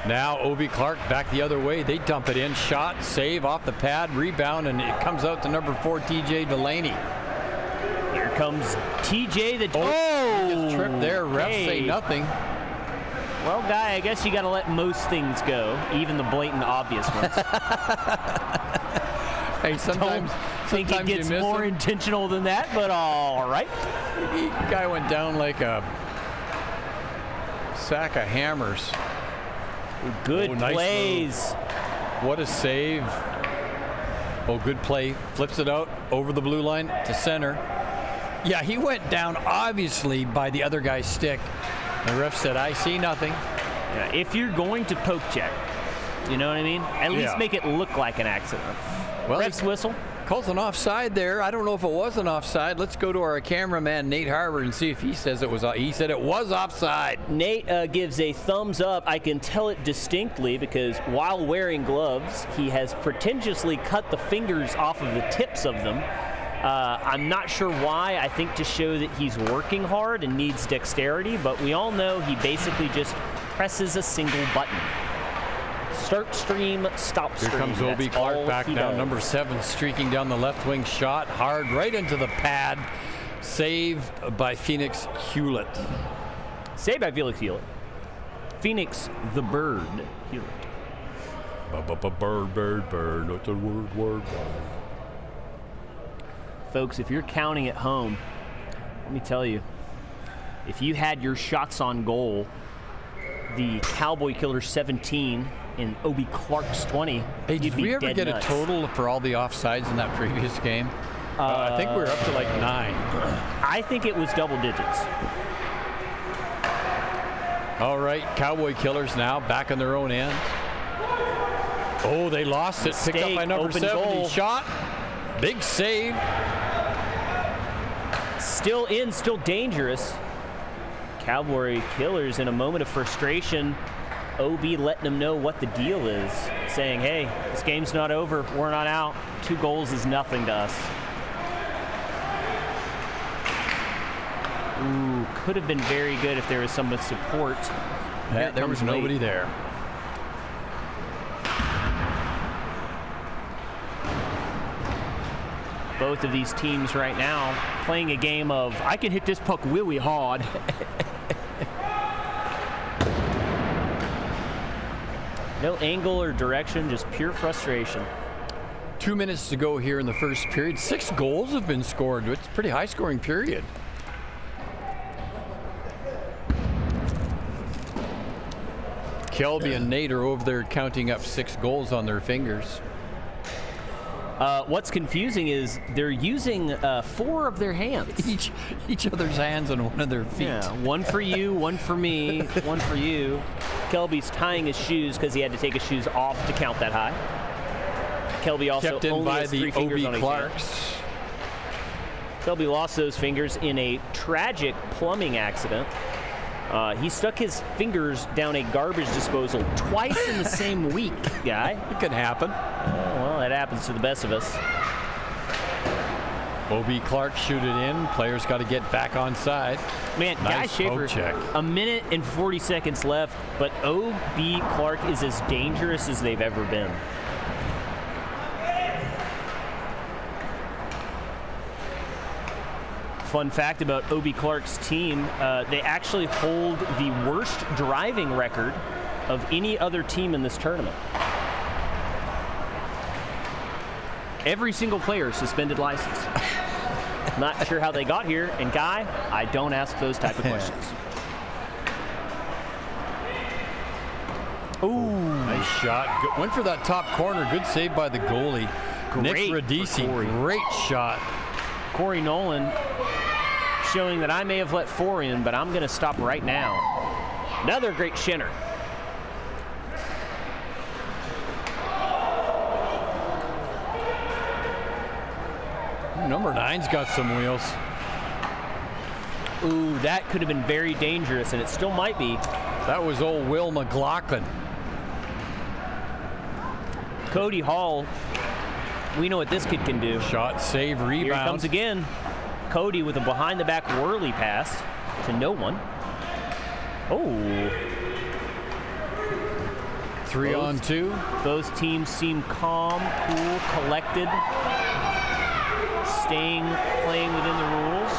Now Obi Clark back the other way. They dump it in. Shot, save off the pad, rebound, and it comes out to number 4, TJ Delaney. Here comes TJ. He gets tripped there. Refs say nothing. Well, Guy, I guess you got to let most things go, even the blatant obvious ones. Hey, sometimes think it gets you miss more him. intentional than that, but all right. Guy went down like a sack of hammers. Good nice plays. What a save. Oh, good play. Flips it out over the blue line to center. Yeah, he went down obviously by the other guy's stick. The ref said, I see nothing. Yeah, if you're going to poke check, you know what I mean? At least make it look like an accident. Well, Ref's whistle. Calls an offside there. I don't know if it was an offside. Let's go to our cameraman, Nate Harvard, and see if he says it was. He said it was offside. Nate gives a thumbs up. I can tell it distinctly because while wearing gloves, he has pretentiously cut the fingers off of the tips of them. I'm not sure why. I think to show that he's working hard and needs dexterity, but we all know he basically just presses a single button. Start stream, stop stream. Here comes Obi That's Clark all back he now. does. Number 7 streaking down the left wing. Shot hard right into the pad. Save by Phoenix Hewlett. Saved by Felix Hewlett. Phoenix the Bird Hewlett. Bird. That's a word. Folks, if you're counting at home, let me tell you, if you had your shots on goal, the Cowboy Killer 17 and Obi Clark's 20, Hey, you'd did be we ever dead get nuts. a total for all the offsides in that previous game? I think we were up to like 9. I think it was double digits. All right, Cowboy Killers now back on their own end. Oh, they lost it. Picked up by number Open 70. goal. Shot. Big save. Still in, still dangerous. Cowboy Killers in a moment of frustration. OB letting them know what the deal is, saying, hey, this game's not over. We're not out. 2 goals is nothing to us. Ooh, could have been very good if there was some with support. Yeah, there was nobody there. Both of these teams right now playing a game of, I can hit this puck really hard. No angle or direction, just pure frustration. 2 minutes to go here in the first period. 6 goals have been scored. It's a pretty high-scoring period. Kelby and Nate are over there counting up 6 goals on their fingers. What's confusing is they're using 4 of their hands. Each other's hands on one of their feet. Yeah, one for you, one for me, one for you. Kelby's tying his shoes because he had to take his shoes off to count that high. Kelby also kept in only by has the 3 fingers on O.B. each hand. Clarks. Kelby lost those fingers in a tragic plumbing accident. He stuck his fingers down a garbage disposal twice in the same week, guy. It can happen. Well, that happens to the best of us. O.B. Clark shoot it in. Players got to get back on side. Man, Guy Nice Schaefer, poke check. a minute and 40 seconds left, but O.B. Clark is as dangerous as they've ever been. Fun fact about O.B. Clark's team, they actually hold the worst driving record of any other team in this tournament. Every single player suspended license. Not sure how they got here, and Guy, I don't ask those type of questions. Ooh. Nice shot. Went for that top corner. Good save by the goalie. Nick Great for Radici. Corey. Great shot. Corey Nolan showing that I may have let 4 in, but I'm going to stop right now. Another great shinner. Number 9's got some wheels. Ooh, that could have been very dangerous, and it still might be. That was old Will McLaughlin. Cody Hall, we know what this kid can do. Shot, save, rebound. Here he comes again. Cody with a behind-the-back whirly pass to no one. Oh. 3 on 2. Both teams seem calm, cool, collected, playing within the rules.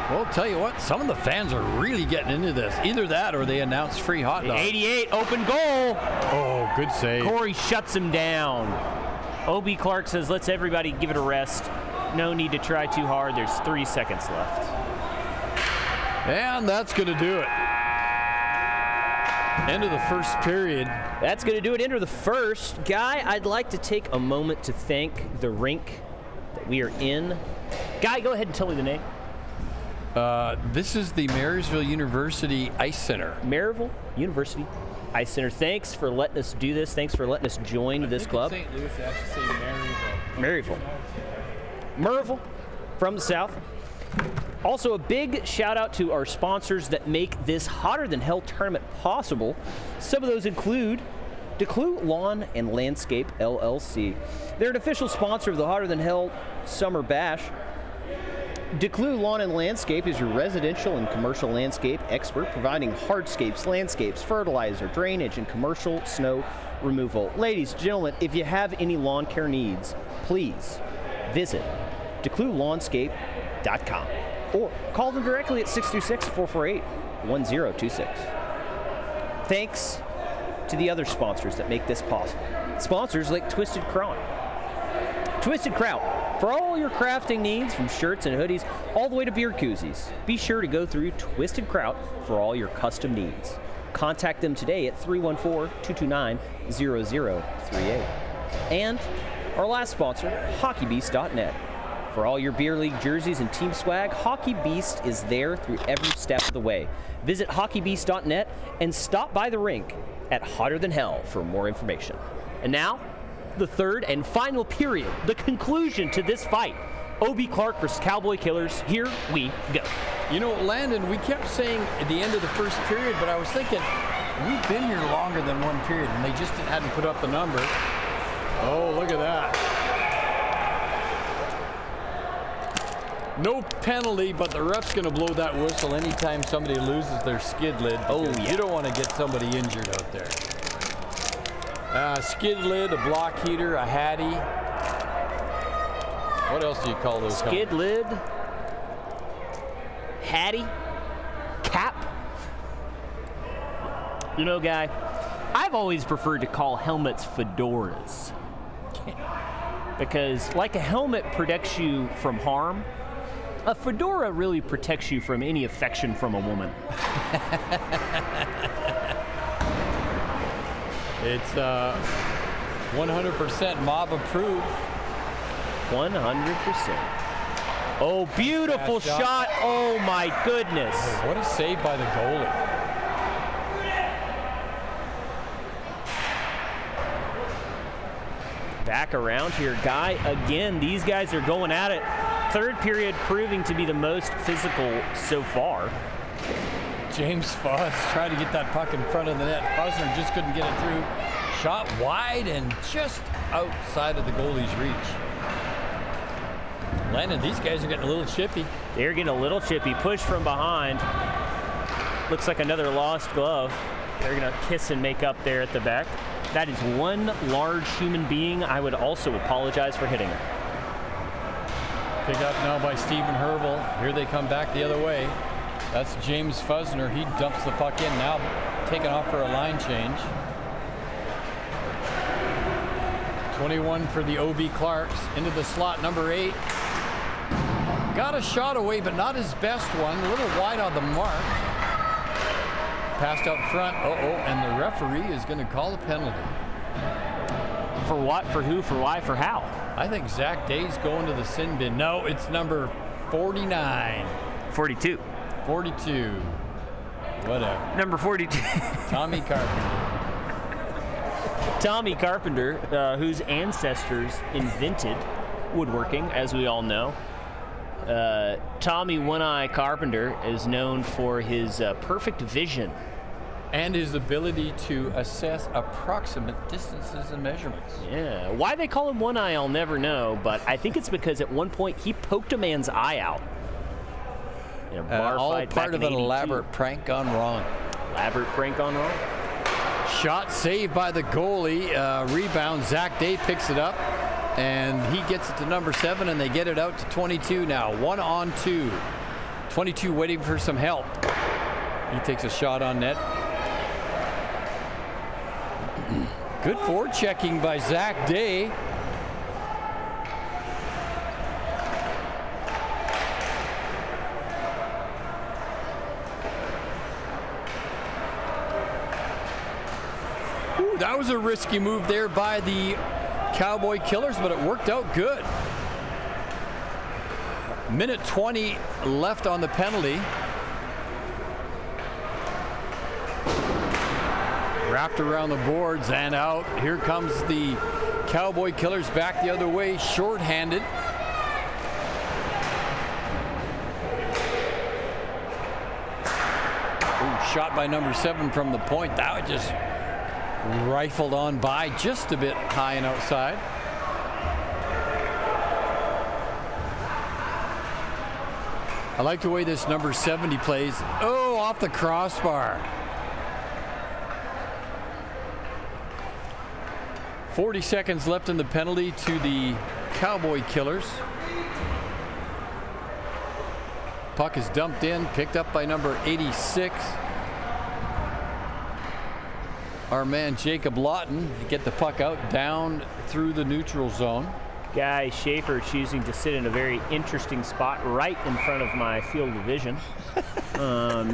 Well, tell you what, some of the fans are really getting into this. Either that or they announce free hot dogs. 88, open goal. Oh, good save. Corey shuts him down. O.B. Clark says, let's everybody give it a rest. No need to try too hard. There's 3 seconds left. And that's going to do it. End of the first period. That's going to do it. Enter the first. Guy, I'd like to take a moment to thank the rink that we are in. Guy, go ahead and tell me the name. This is the Marysville University Ice Center. Maryville University Ice Center. Thanks for letting us do this. Thanks for letting us join this club. St. Louis, they actually say Maryville. Maryville from the south. Also, a big shout out to our sponsors that make this Hotter Than Hell tournament possible. Some of those include DeClue Lawn and Landscape LLC. They're an official sponsor of the Hotter Than Hell Summer Bash. DeClue Lawn and Landscape is your residential and commercial landscape expert, providing hardscapes, landscapes, fertilizer, drainage, and commercial snow removal. Ladies, gentlemen, if you have any lawn care needs, please visit DeClueLawnscape.com or call them directly at 626-448-1026. Thanks to the other sponsors that make this possible. Sponsors like Twisted Kraut. Twisted Kraut, for all your crafting needs, from shirts and hoodies all the way to beer koozies. Be sure to go through Twisted Kraut for all your custom needs. Contact them today at 314-229-0038. And our last sponsor, HockeyBeast.net. For all your beer league jerseys and team swag, Hockey Beast is there through every step of the way. Visit HockeyBeast.net and stop by the rink at Hotter Than Hell for more information. And now, the third and final period, the conclusion to this fight. O.B. Clark versus Cowboy Killers. Here we go. You know, Landon, we kept saying at the end of the first period, but I was thinking, we've been here longer than one period, and they just hadn't put up the number. Oh, look at that. No penalty, but the ref's going to blow that whistle anytime somebody loses their skid lid. Oh, yeah. You don't want to get somebody injured out there. Skid lid, a block heater, a hattie. What else do you call those? Skid lid, hattie, cap. You know, Guy, I've always preferred to call helmets fedoras. Because like a helmet protects you from harm, a fedora really protects you from any affection from a woman. 100% mob approved. 100%. Oh, beautiful Fast shot. Oh, my goodness. What a save by the goalie. Back around here, Guy. Again, these guys are going at it. Third period proving to be the most physical so far. James Fuzz tried to get that puck in front of the net. Fuzzner just couldn't get it through. Shot wide and just outside of the goalie's reach. Landon, these guys are getting a little chippy. They're getting a little chippy. Push from behind. Looks like another lost glove. They're going to kiss and make up there at the back. That is one large human being. I would also apologize for hitting her. Picked up now by Stephen Herbal. Here they come back the other way. That's James Fuzzner. He dumps the puck in, now taken off for a line change. 21 for the OB Clarks. Into the slot, number 8. Got a shot away, but not his best one. A little wide on the mark. Passed out front. And the referee is going to call a penalty. For what? For who? For why? For how? I think Zach Day's going to the sin bin. No, it's number 49. 42. 42. Whatever. Number 42. Tommy Carpenter. Tommy Carpenter, whose ancestors invented woodworking, as we all know. Tommy One-Eye Carpenter is known for his perfect vision. And his ability to assess approximate distances and measurements. Yeah. Why they call him One-Eye, I'll never know, but I think it's because at one point he poked a man's eye out. In a bar all fight part back of in an 82. elaborate prank gone wrong. Elaborate prank gone wrong? Shot saved by the goalie. Rebound. Zach Day picks it up. And he gets it to number 7, and they get it out to 22 now. 1-on-2. 22 waiting for some help. He takes a shot on net. Good forechecking by Zach Day. Ooh, that was a risky move there by the Cowboy Killers, but it worked out good. Minute 20 left on the penalty. Wrapped around the boards and out. Here comes the Cowboy Killers back the other way, shorthanded. Ooh, shot by number 7 from the point. That was just rifled on by just a bit high and outside. I like the way this number 70 plays. Oh, off the crossbar. 40 seconds left in the penalty to the Cowboy Killers. Puck is dumped in, picked up by number 86. Our man Jacob Lawton get the puck out down through the neutral zone. Guy Schaefer choosing to sit in a very interesting spot right in front of my field of vision,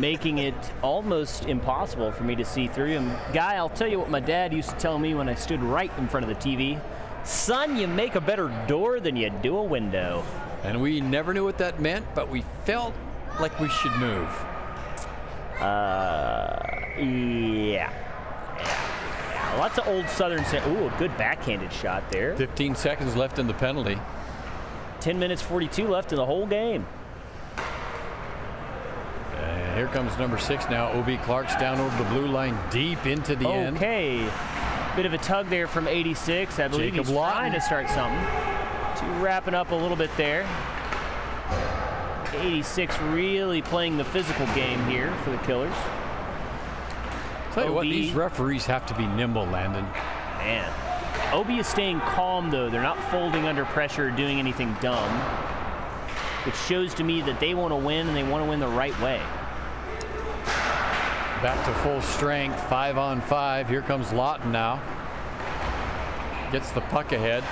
making it almost impossible for me to see through him. Guy, I'll tell you what my dad used to tell me when I stood right in front of the TV. Son, you make a better door than you do a window. And we never knew what that meant, but we felt like we should move. Yeah. Lots of old Southern. Ooh, a good backhanded shot there. 15 seconds left in the penalty. 10 minutes 42 left in the whole game. Here comes number 6 now. OB Clark's down over the blue line, deep into the end. Okay. Bit of a tug there from 86. I believe Jacob he's Lawton trying to start something. Wrapping up a little bit there. 86 really playing the physical game here for the Killers. Tell you what, these referees have to be nimble, Landon. Man. OB is staying calm, though. They're not folding under pressure or doing anything dumb, which shows to me that they want to win, and they want to win the right way. Back to full strength, 5-on-5. Here comes Lawton now. Gets the puck ahead.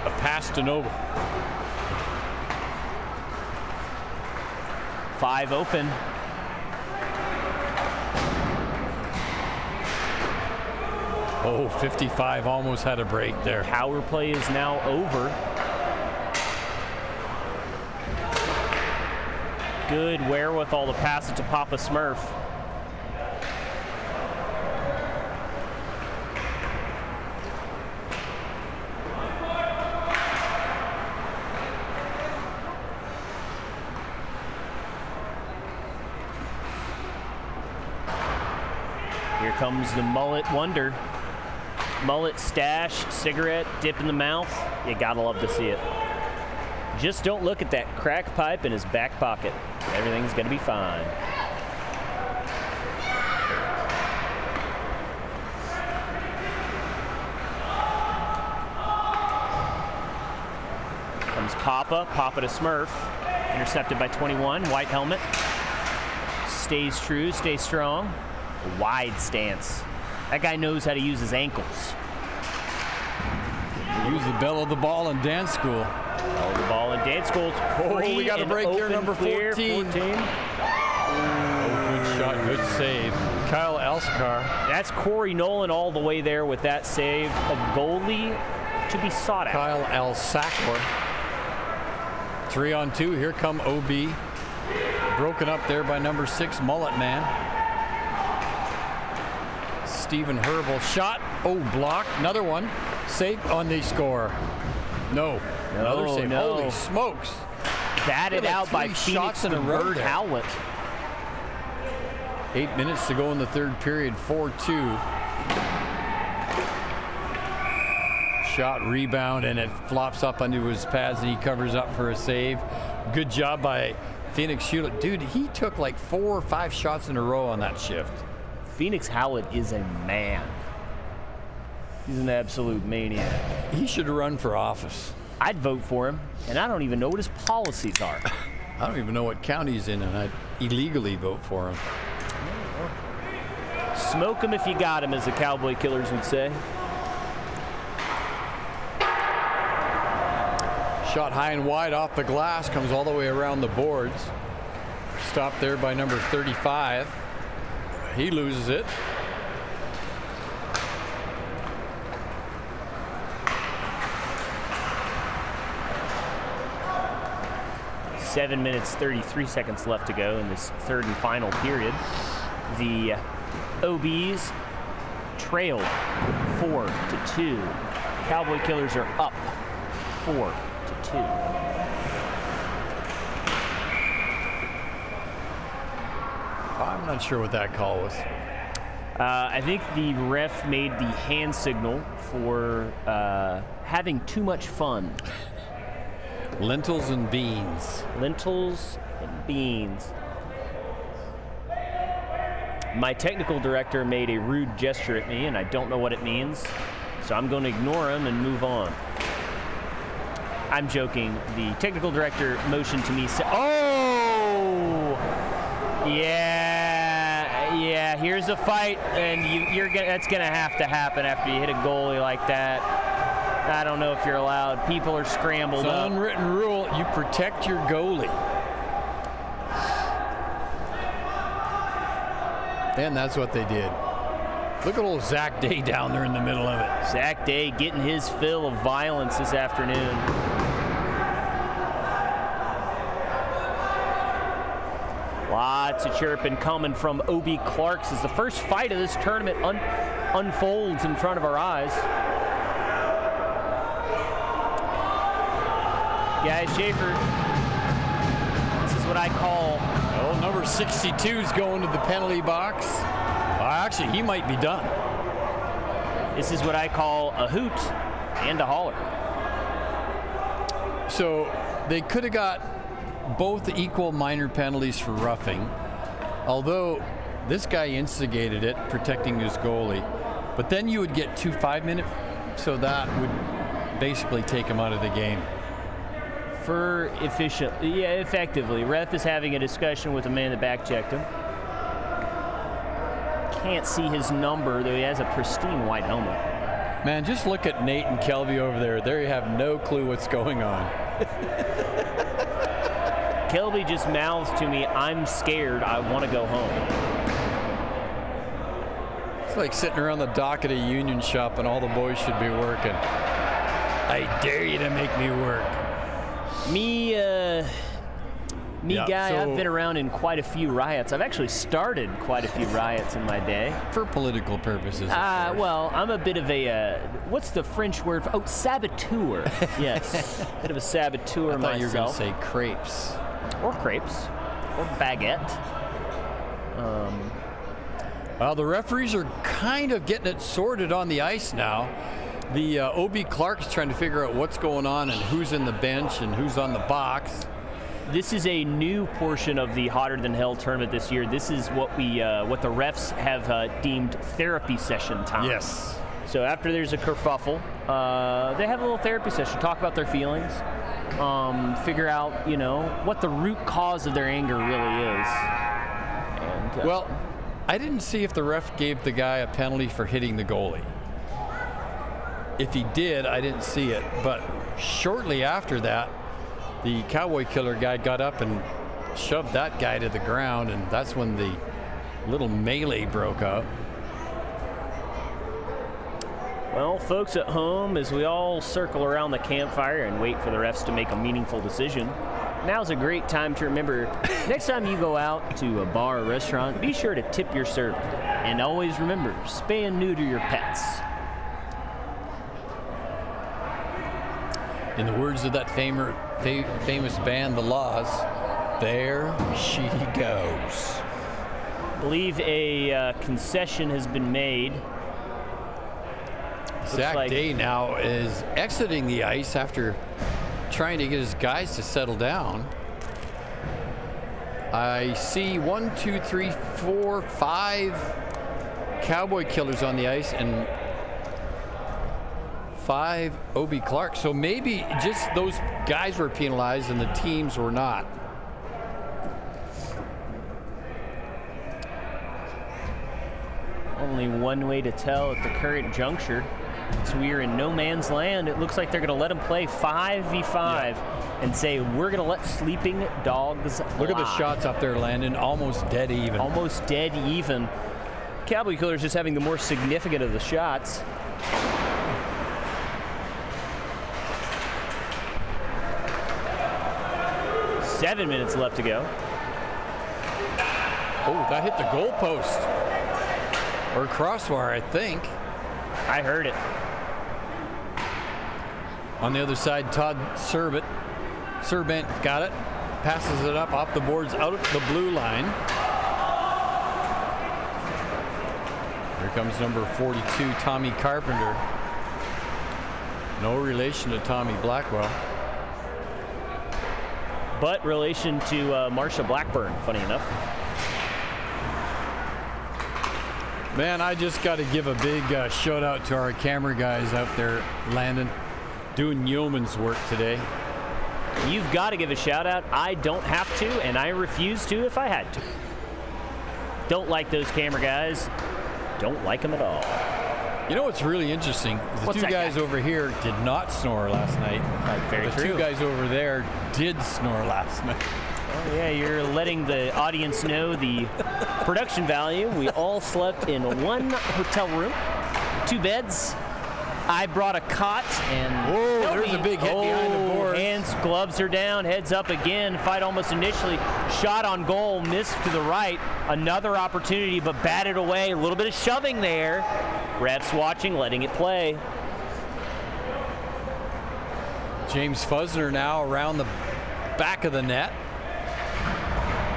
A pass to Nova. 5 open. Oh, 55 almost had a break there. Power play is now over. Good wherewithal to pass it to Papa Smurf. Here comes the mullet wonder. Mullet stash, cigarette, dip in the mouth. You gotta love to see it. Just don't look at that crack pipe in his back pocket. Everything's gonna be fine. Comes Papa to Smurf. Intercepted by 21, white helmet. Stays true, stays strong. Wide stance. That guy knows how to use his ankles. Use the bell of the ball in dance school. Bell of the ball in dance school. We got a break here, number 14. Oh, good shot, good save. Kyle Elskar. That's Corey Nolan all the way there with that save. A goalie to be sought after. Kyle Elskar. 3-on-2. Here come OB. Broken up there by number 6, Mullet Man. Stephen Herbal shot. Oh, blocked. Another one. Save on the score. No. Another save. No. Holy smokes. Batted out by Phoenix in a row Bird there. Howlett. 8 minutes to go in the third period. 4-2. Shot, rebound, and it flops up onto his pads, and he covers up for a save. Good job by Phoenix Hewlett. Dude, he took like 4 or 5 shots in a row on that shift. Phoenix Howlett is a man. He's an absolute maniac. He should run for office. I'd vote for him, and I don't even know what his policies are. I don't even know what county he's in, and I'd illegally vote for him. Smoke him if you got him, as the Cowboy Killers would say. Shot high and wide off the glass, comes all the way around the boards. Stopped there by number 35. He loses it. Seven minutes, 33 seconds left to go in this third and final period. The OBs trailed 4-2. Cowboy Killers are up 4-2. I'm not sure what that call was. I think the ref made the hand signal for having too much fun. Lentils and beans. Lentils and beans. My technical director made a rude gesture at me, and I don't know what it means, so I'm going to ignore him and move on. I'm joking. The technical director motioned to me. Oh! Yeah. Here's a fight, and that's gonna have to happen after you hit a goalie like that. I don't know if you're allowed. People are scrambled It's up. an unwritten rule. You protect your goalie. And that's what they did. Look at old Zach Day down there in the middle of it. Zach Day getting his fill of violence this afternoon. Lots of chirping coming from O.B. Clark's as the first fight of this tournament unfolds in front of our eyes. Guys, Schaefer, this is what I call... Well, number 62 is going to the penalty box. Actually, he might be done. This is what I call a hoot and a holler. So they could have got both equal minor penalties for roughing, although this guy instigated it, protecting his goalie. But then you would get 2 5-minute, so that would basically take him out of the game. Effectively. Ref is having a discussion with the man that back checked him. Can't see his number, though he has a pristine white helmet. Man, just look at Nate and Kelby over there. They have no clue what's going on. Kelby just mouths to me, "I'm scared, I want to go home." It's like sitting around the dock at a union shop and all the boys should be working. I dare you to make me work. Me, Yeah, guy, so- I've been around in quite a few riots. I've actually started quite a few riots in my day. For political purposes. of course. Well, I'm a bit of a, what's the French word for, saboteur. Yes, bit of a saboteur I thought you were going to myself. say crepes. Or crepes, or baguette. Well, the referees are kind of getting it sorted on the ice now. The O.B. Clark's trying to figure out what's going on and who's in the bench and who's on the box. This is a new portion of the Hotter Than Hell tournament this year. This is what what the refs have deemed therapy session time. Yes. So after there's a kerfuffle, they have a little therapy session, talk about their feelings, figure out, what the root cause of their anger really is. And, Well, I didn't see if the ref gave the guy a penalty for hitting the goalie. If he did, I didn't see it. But shortly after that, the Cowboy Killer guy got up and shoved that guy to the ground, and that's when the little melee broke out. well, folks at home, as we all circle around the campfire and wait for the refs to make a meaningful decision, now's a great time to remember, next time you go out to a bar or restaurant, be sure to tip your server. And always remember, spay and neuter your pets. In the words of that famous band, The Laws, there she goes. I believe a concession has been made. Zach like- Day now is exiting the ice after trying to get his guys to settle down. I see 1, 2, 3, 4, 5 Cowboy Killers on the ice and 5 O.B. Clark. So maybe just those guys were penalized and the teams were not. Only one way to tell at the current juncture. So we are in no man's land. It looks like they're going to let them play 5v5 and say, we're going to let sleeping dogs Look at the lie." shots up there, Landon. Almost dead even. Almost dead even. Cowboy Killers just having the more significant of the shots. Seven minutes left to go. Oh, that hit the goalpost. Or crossbar, I think. I heard it. On the other side, Todd Serbent got it. Passes it up off the boards out of the blue line. Here comes number 42, Tommy Carpenter. No relation to Tommy Blackwell. But relation to Marsha Blackburn, funny enough. Man, I just got to give a big shout out to our camera guys out there, Landon, doing yeoman's work today. You've got to give a shout out. I don't have to, and I refuse to if I had to. Don't like those camera guys. Don't like them at all. You know what's really interesting? The What's two that guys guy? over here did not snore last night. Very The true. two guys over there did snore last night. Oh, yeah, you're letting the audience know the production value. We all slept in one hotel room, 2 beds. I brought a cot and Whoa, there's a big hit behind the boards. Hands, gloves are down, heads up again. Fight almost initially. Shot on goal, missed to the right. Another opportunity, but batted away. A little bit of shoving there. Refs watching, letting it play. James Fusner now around the back of the net.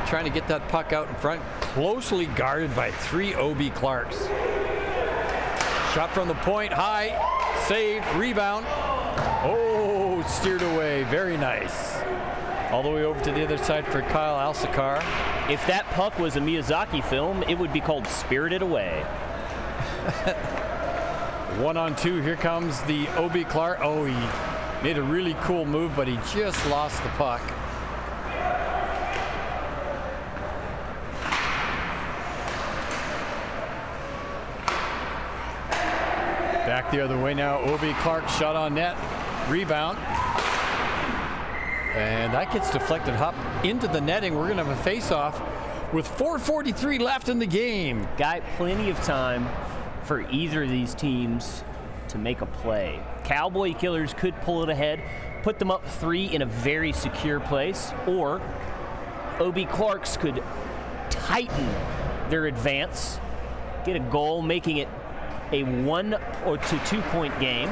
Trying to get that puck out in front. Closely guarded by 3 O.B. Clarks. Shot from the point, high, save, rebound. Oh, steered away, very nice. All the way over to the other side for Kyle Alsakar. If that puck was a Miyazaki film, it would be called Spirited Away. 1-on-2, here comes the O.B. Clark. Oh, he made a really cool move, but he just lost the puck. Back the other way now. O.B. Clark shot on net. Rebound. And that gets deflected up into the netting. We're going to have a face-off with 4:43 left in the game. Got plenty of time. for either of these teams to make a play. Cowboy Killers could pull it ahead, put them up 3 in a very secure place, or OB Clarks could tighten their advance, get a goal, making it a 1 or 2 point game.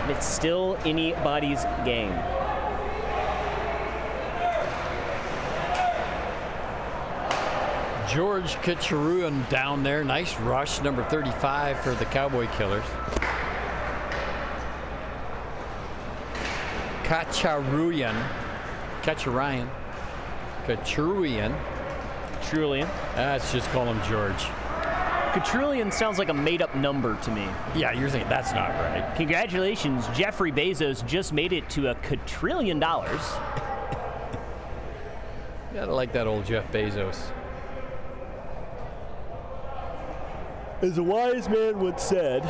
It's still anybody's game. George Kacharuyan down there. Nice rush, number 35 for the Cowboy Killers. Kacharuyan. Let's just call him George. Katrillion sounds like a made-up number to me. Yeah, you're thinking that's not right. Congratulations, Jeffrey Bezos just made it to $1 quadrillion. Gotta like that old Jeff Bezos. As a wise man once said,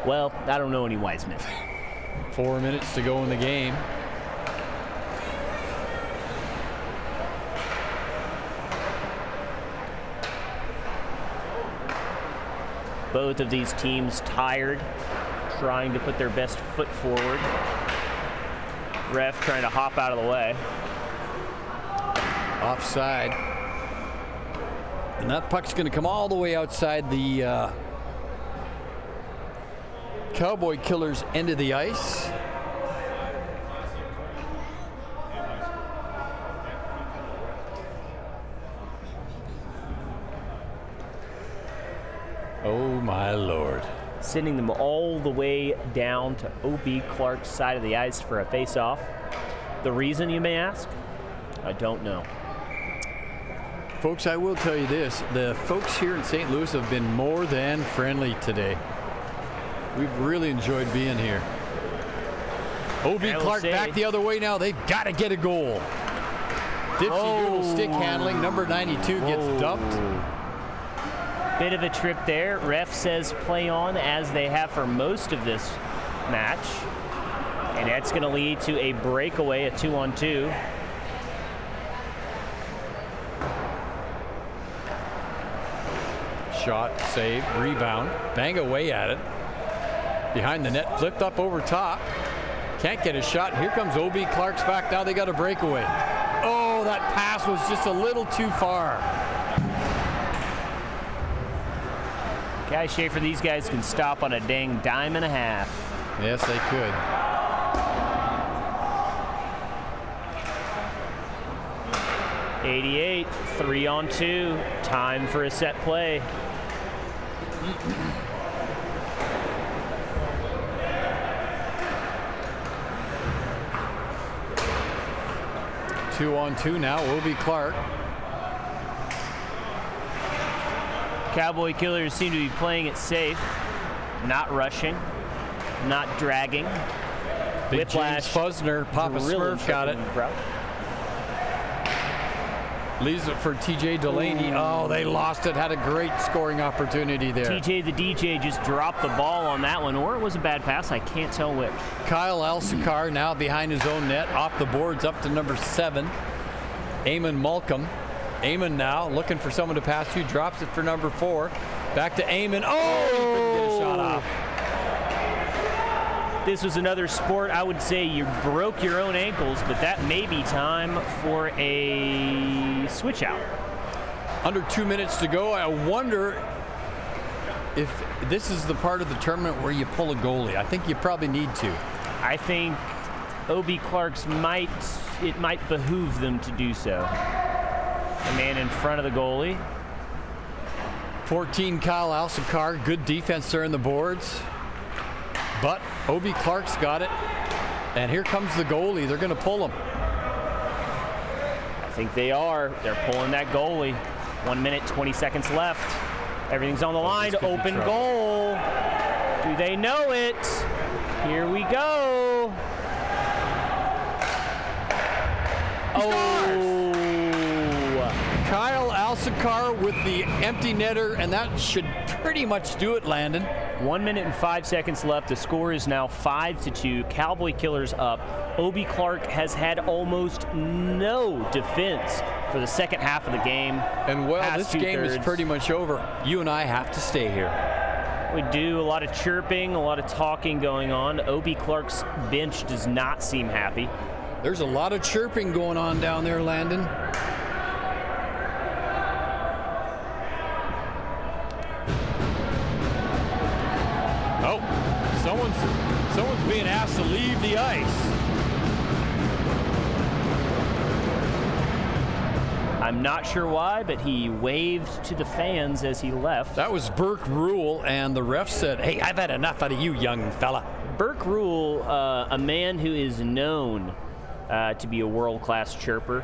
well, I don't know any wise men. 4 minutes to go in the game. Both of these teams tired, trying to put their best foot forward. Ref trying to hop out of the way. Offside. And that puck's going to come all the way outside the Cowboy Killers end of the ice. Oh my Lord. Sending them all the way down to OB Clark's side of the ice for a face-off. The reason, you may ask? I don't know. Folks, I will tell you this. The folks here in St. Louis have been more than friendly today. We've really enjoyed being here. OB Clark back the other way now. They've got to get a goal. Dipsy Doodle stick handling. Number 92 gets dumped. Bit of a trip there. Ref says play on, as they have for most of this match. And that's going to lead to a breakaway, a 2-on-2. Shot, save, rebound, bang away at it. Behind the net, flipped up over top. Can't get a shot. Here comes OB Clark's back. Now they got a breakaway. Oh, that pass was just a little too far. Guy Schaefer, these guys can stop on a dang dime and a half. Yes, they could. '88, 3-on-2. Time for a set play. Two-on-two now. OB Clark. Cowboy Killers seem to be playing it safe, not rushing, not dragging. Big Whiplash. James Fusner, Papa Smurf got it. Leaves it for TJ Delaney. Oh, they lost it. Had a great scoring opportunity there. TJ the DJ just dropped the ball on that one, or it was a bad pass. I can't tell which. Kyle Alsakar now behind his own net, off the boards up to number 7. Eamon Malcolm. Eamon now looking for someone to pass to. Drops it for number 4. Back to Eamon. Oh, he couldn't get a shot off. This was another sport, I would say you broke your own ankles, but that may be time for a switch out. Under 2 minutes to go. I wonder if this is the part of the tournament where you pull a goalie. I think you probably need to. I think OB Clark's might behoove them to do so. The man in front of the goalie. 14, Kyle Alsakar. Good defense there in the boards. But OB Clark's got it. And here comes the goalie. They're going to pull him. I think they are. They're pulling that goalie. 1 minute, 20 seconds left. Everything's on the line. Open goal. Do they know it? Here we go. Oh. Kyle Alsakar with the empty netter, and that should pretty much do it, Landon. 1 minute and 5 seconds left. The score is now 5-2. Cowboy Killers up. OB Clark has had almost no defense for the second half of the game. And well, past this game is two-thirds. pretty much over. You and I have to stay here. We do a lot of chirping, a lot of talking going on. O.B. Clark's bench does not seem happy. There's a lot of chirping going on down there, Landon. Oh, someone's being asked to leave the ice. I'm not sure why, but he waved to the fans as he left. That was Burke Rule, and the ref said, "Hey, I've had enough out of you, young fella." Burke Rule, a man who is known to be a world-class chirper.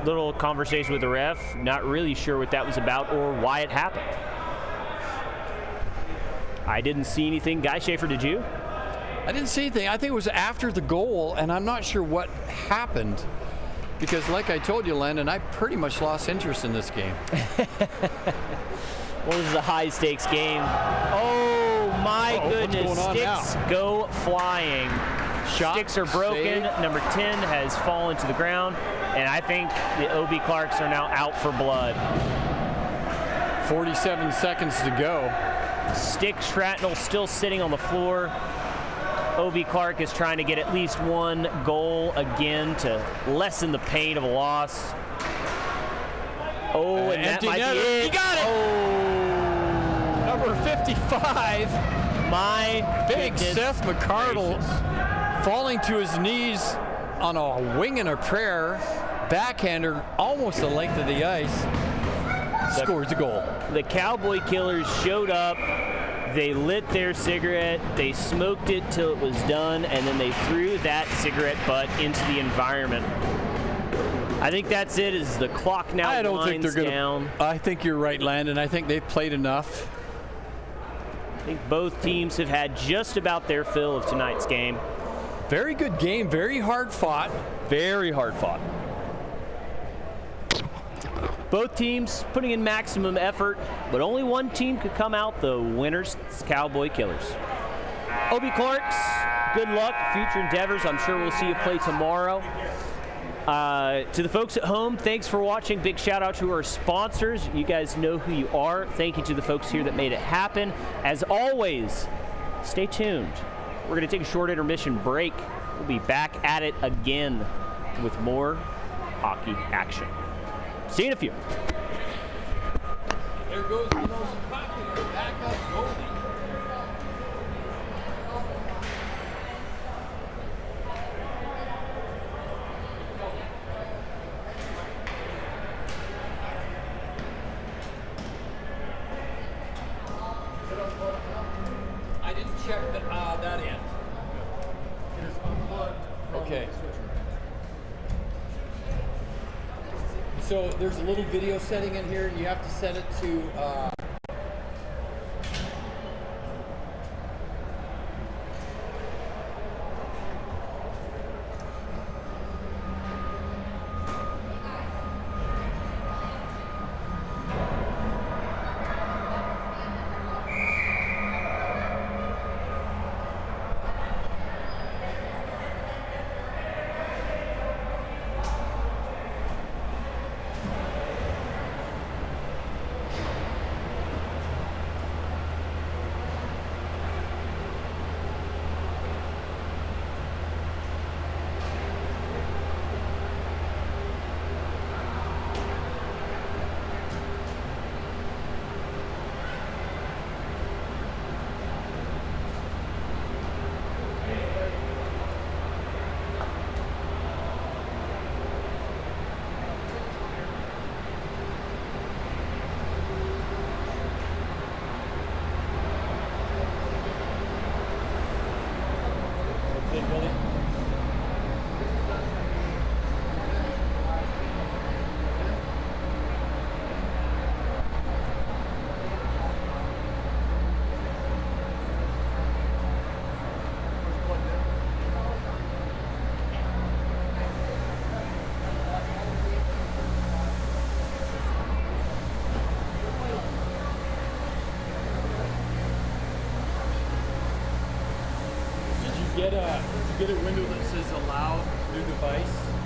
Little conversation with the ref, not really sure what that was about or why it happened. I didn't see anything. Guy Schaefer, did you? I didn't see anything. I think it was after the goal, and I'm not sure what happened. Because like I told you, Landon, I pretty much lost interest in this game. Well, this is a high-stakes game. Oh, my goodness. What's going on Sticks now? go flying. Shot, Sticks are broken. save. Number 10 has fallen to the ground. And I think the O.B. Clarks are now out for blood. 47 seconds to go. Stick shrapnel still sitting on the floor. O.B. Clark is trying to get at least one goal again to lessen the pain of a loss. Oh, and that empty might netter. be it. He got it! Oh, Number 55. my Big goodness Seth McCardle gracious. falling to his knees on a wing and a prayer. Backhander almost the length of the ice. Scores a goal. The Cowboy Killers showed up. They lit their cigarette. They smoked it till it was done, and then they threw that cigarette butt into the environment. I think that's it. As the clock now I don't think winds they're down. I think you're right, Landon. I think they've played enough. I think both teams have had just about their fill of tonight's game. Very good game. Very hard fought. Very hard fought. Both teams putting in maximum effort, but only one team could come out the winners. It's the Cowboy Killers. O.B. Clarks, good luck, future endeavors. I'm sure we'll see you play tomorrow. To the folks at home, thanks for watching. Big shout out to our sponsors. You guys know who you are. Thank you to the folks here that made it happen. As always, stay tuned. We're going to take a short intermission break. We'll be back at it again with more hockey action. See you in a few. There goes the most popular backup goalie. I didn't check that end. It is unplugged from Okay. the switcher. So there's a little video setting in here, and you have to set it to get a window that says allow new device?